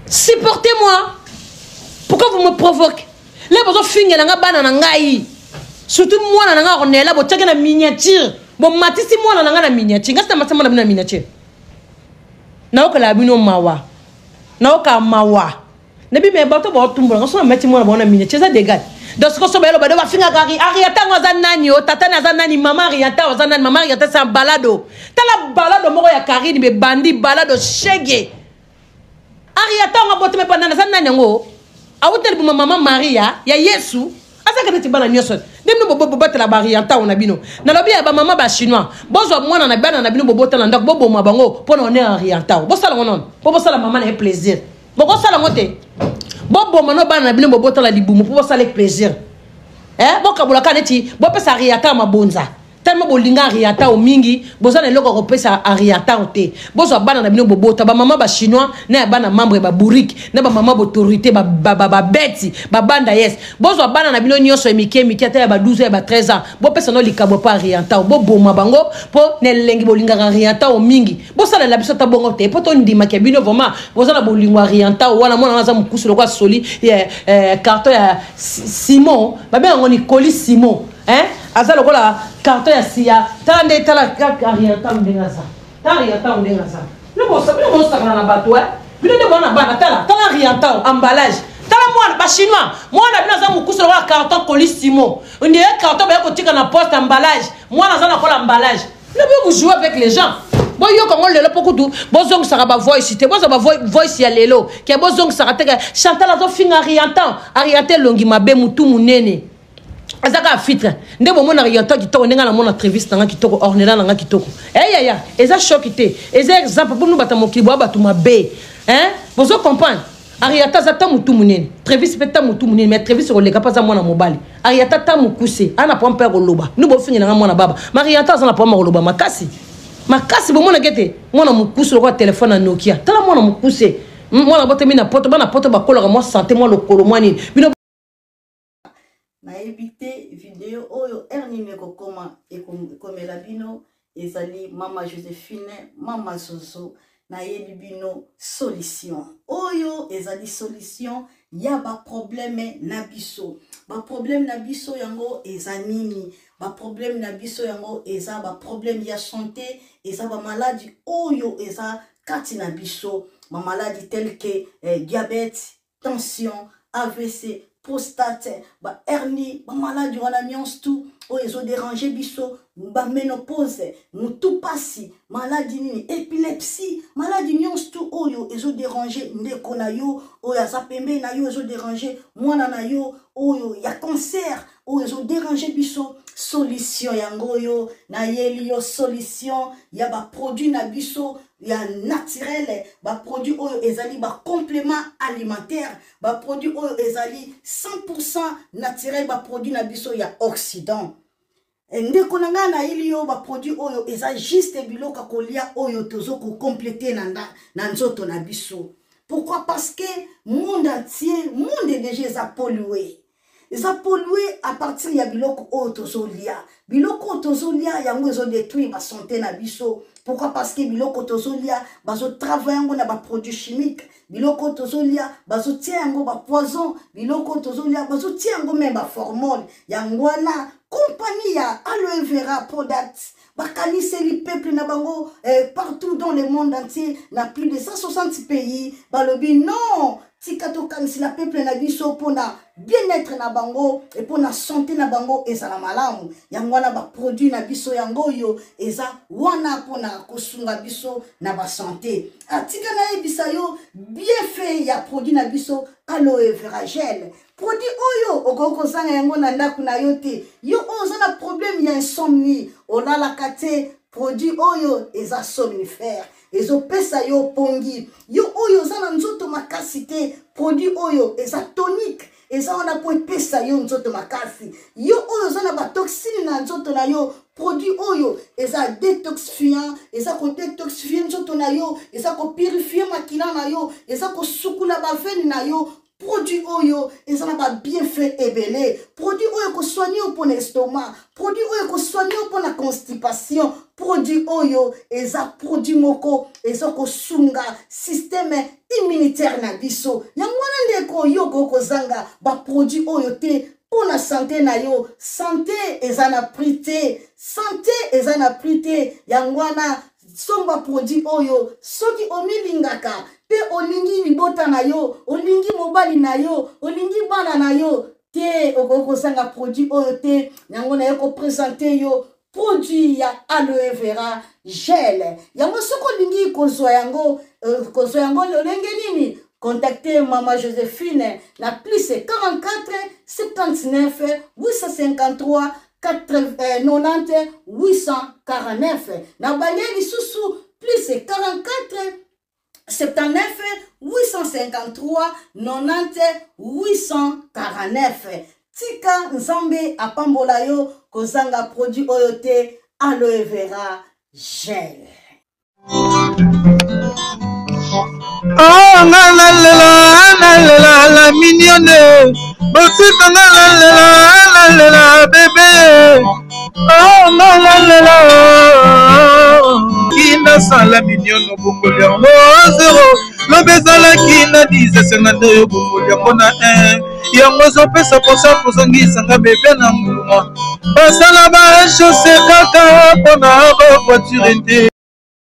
Supportez-moi. Pourquoi vous me provoquez? Là, vous avez fini à ngai. Surtout moi, on est là, vous avez une miniature. Bon, matisi moi, on a une miniature. Qu'est-ce que vous avez une miniature? Naoka la bino mawa. Naoka mawa. Nebi me bato ba tumbo. On a metti moi na miniature. Ça dégage. Donc ce qu'on se belo ba de ba finga gari. Ariata waza nani o tata na za nani mama ariata waza nani mama ariata c'est un balado. Tala balado moko ya Karine be bandi balado shege. Ariata on a boté me pendant ça nani ngo awutel bu mama Maria ya Yesu asa ka tibana nyoso dem no bobo bobo la Ariata on a bino na lobi ya ba mama ba chinois bozo mwana na bana na bino bobo tala ndak bobo mabango pona on est Ariata bo sala ngonon bobo sala mama na plaisir boko sala ngote bobo mano bana na bino bobo tala libumu bobo sala plaisir boka bulaka neti bo pesa Ariata mabonza tellement bolinga Ariata o mingi bozana loko ko pesa Ariata o te bozo bana na bino bobota ba mama ba chinois na bana membre ba bourrique na ba mama autorité ba beti ba banda yes bozo bana na bino nyoso emike ta ba 12 ba 13 ans bo pesa no likabo pa Ariata o bo boma bango po ne lengi bolinga Ariata o mingi bosala la biso ta bongo te poto ndima ke bino vraiment bozana bolinga Ariata o wana mona za mukusu lokwa soli carton ya Simon ba ben ngoni colis Simon asa lokola carton ya sia tande tala Ariata ndengaza Ariata ndengaza le bon ça na bato bino de bona bana tala Ariata emballage tala moi ba chinois moi na bina za mukuso lokola carton colis Simon on dirait carton ba ko tika na poste emballage moi na za na kola emballage le vous jouer avec les gens bon yo kongo lelo pokutu bozong saka ba voice te bozo ba voice ya lelo ke bozong saka te Chantal azo finga Ariata longi mabe mutu munene azaka fitre ndebo mona Ariata kitoko ndenga na mona entreviste nga kitoko ornela nga kitoko ya eza choc te eza exemple pour nous bata mokili batu mabe bozo comprendre Ariata zata mutu munene entreviste peta mutu munene mais entreviste ko leka pas za mona mobali Ariata ta mukuse ana po mpero loba nous bo finga nga mona baba Ariata za na po loba makasi bo mona gete mona mukuse ko téléphone na Nokia tala mona mukuse mona bote mina poto bana poto bakola moi santé moi lokolo moi ni bino na éviter vidéo oyo ernimeko koma ekomela bino ezali mama Joséphine mama Zozo na yebi bino solution oyo ezali solution ya ba problème na biso yango eza nini ba problème na biso yango eza ba problème ya santé eza ba maladie oyo eza kati na biso ma maladie telle que diabète tension AVC prostate, ba hernie, ba maladie wana nyonso tout oyo ezo déranger biso, ba ménopause, mutu pasi, maladie nini, épilepsie, maladie nyonso tout oyo ezo déranger ndeko na yo, oyo aza pembe na yo ezo déranger mwana na yo, oyo ya cancer, oyo ezo déranger biso, solution yango yo, na yeli yo solution, ya ba produit na biso, ya naturel, ba produit oyo ezali ba complément alimentaire, ba produit oyo ezali 100% naturel, ba produit na biso ya Occident. Ndeko nanga na ili yo ba produit oyo eza juste biloka kolia oyo tozo ko compléter na nzoto na biso. Pourquoi? Parce que monde entier, monde déjà est pollué. Ils ont pollué à partir ya biloko oyo tozo lia. Biloko tozo lia yango ezo détruire ba santé na biso. Pourquoi? Parce que biloko tozolia bazo travailler ngo na ba produits chimiques, biloko tozolia bazo tia ngo ba poison, biloko tozolia bazo tia ngo même ba hormone. Yangwana compagnie ya aloe vera products bakanise li peuple na bango partout dans le monde entier, na plus de 160 pays. Balobi non, tikato kanisi la peuple na biso pona bien-être na bango et pona santé na bango ezala malamu. Yangwana ba produit na biso yango yo eza wana pona kosunga biso na ba santé. Atika na ebisa yo bien fait ya produit na biso aloe vera gel. Produit oyo okoko sanga yango na ndaku na yo te. Yo oza na problème ya insomnie, olala kate produit oyo eza somnifère. Ezo pesa yo pongi. Yo oyo za na nzoto makasi te, produit oyo eza tonique. Eza wana po pesa yo nzoto makasi. Yo oyo za na ba toxine na nzoto na yo, produit oyo eza détoxifiant, eza ko détoxifier nzoto na yo, eza ko purifier makila na yo, eza ko sukula ba veine na yo. Produit oyo ezana ba bienfait ebele. Produit oyo ko soigner pour l'estomac, produit oyo ko soigner pour la constipation, produit oyo eza produit moko eza ko sunga système immunitaire na biso. Yangwana ndeko yo ko zanga ba produit oyo te pour la santé na yo. Santé ezana prité, santé ezana prité. Yangwana somba produit oyo soki omilingaka pe olingi libota na yo, olingi mobali na yo, olingi bana na yo te okoko sanga produit oyo te. Yango na yo ko présenter yo produit ya aloe vera gel. Yango soko lingi kozwa yango lolenge nini? Contactez Maman Joséphine na plus 44 79 853 90 849. Na balé lisusu plus 44 79 853 90 849. Tika nzambe apambola yo kozanga produit oyo te aloe vera gel. Oh la mignonne, botika la bébé. Oh la kina sala mignonne bokolia mo zero. Lo bezala kina 10 yo bokolia mona 1. Yango zo pesa posa kozongisa nga bébé na mbuma. Basala ba chaussée kaka pona ba voiture.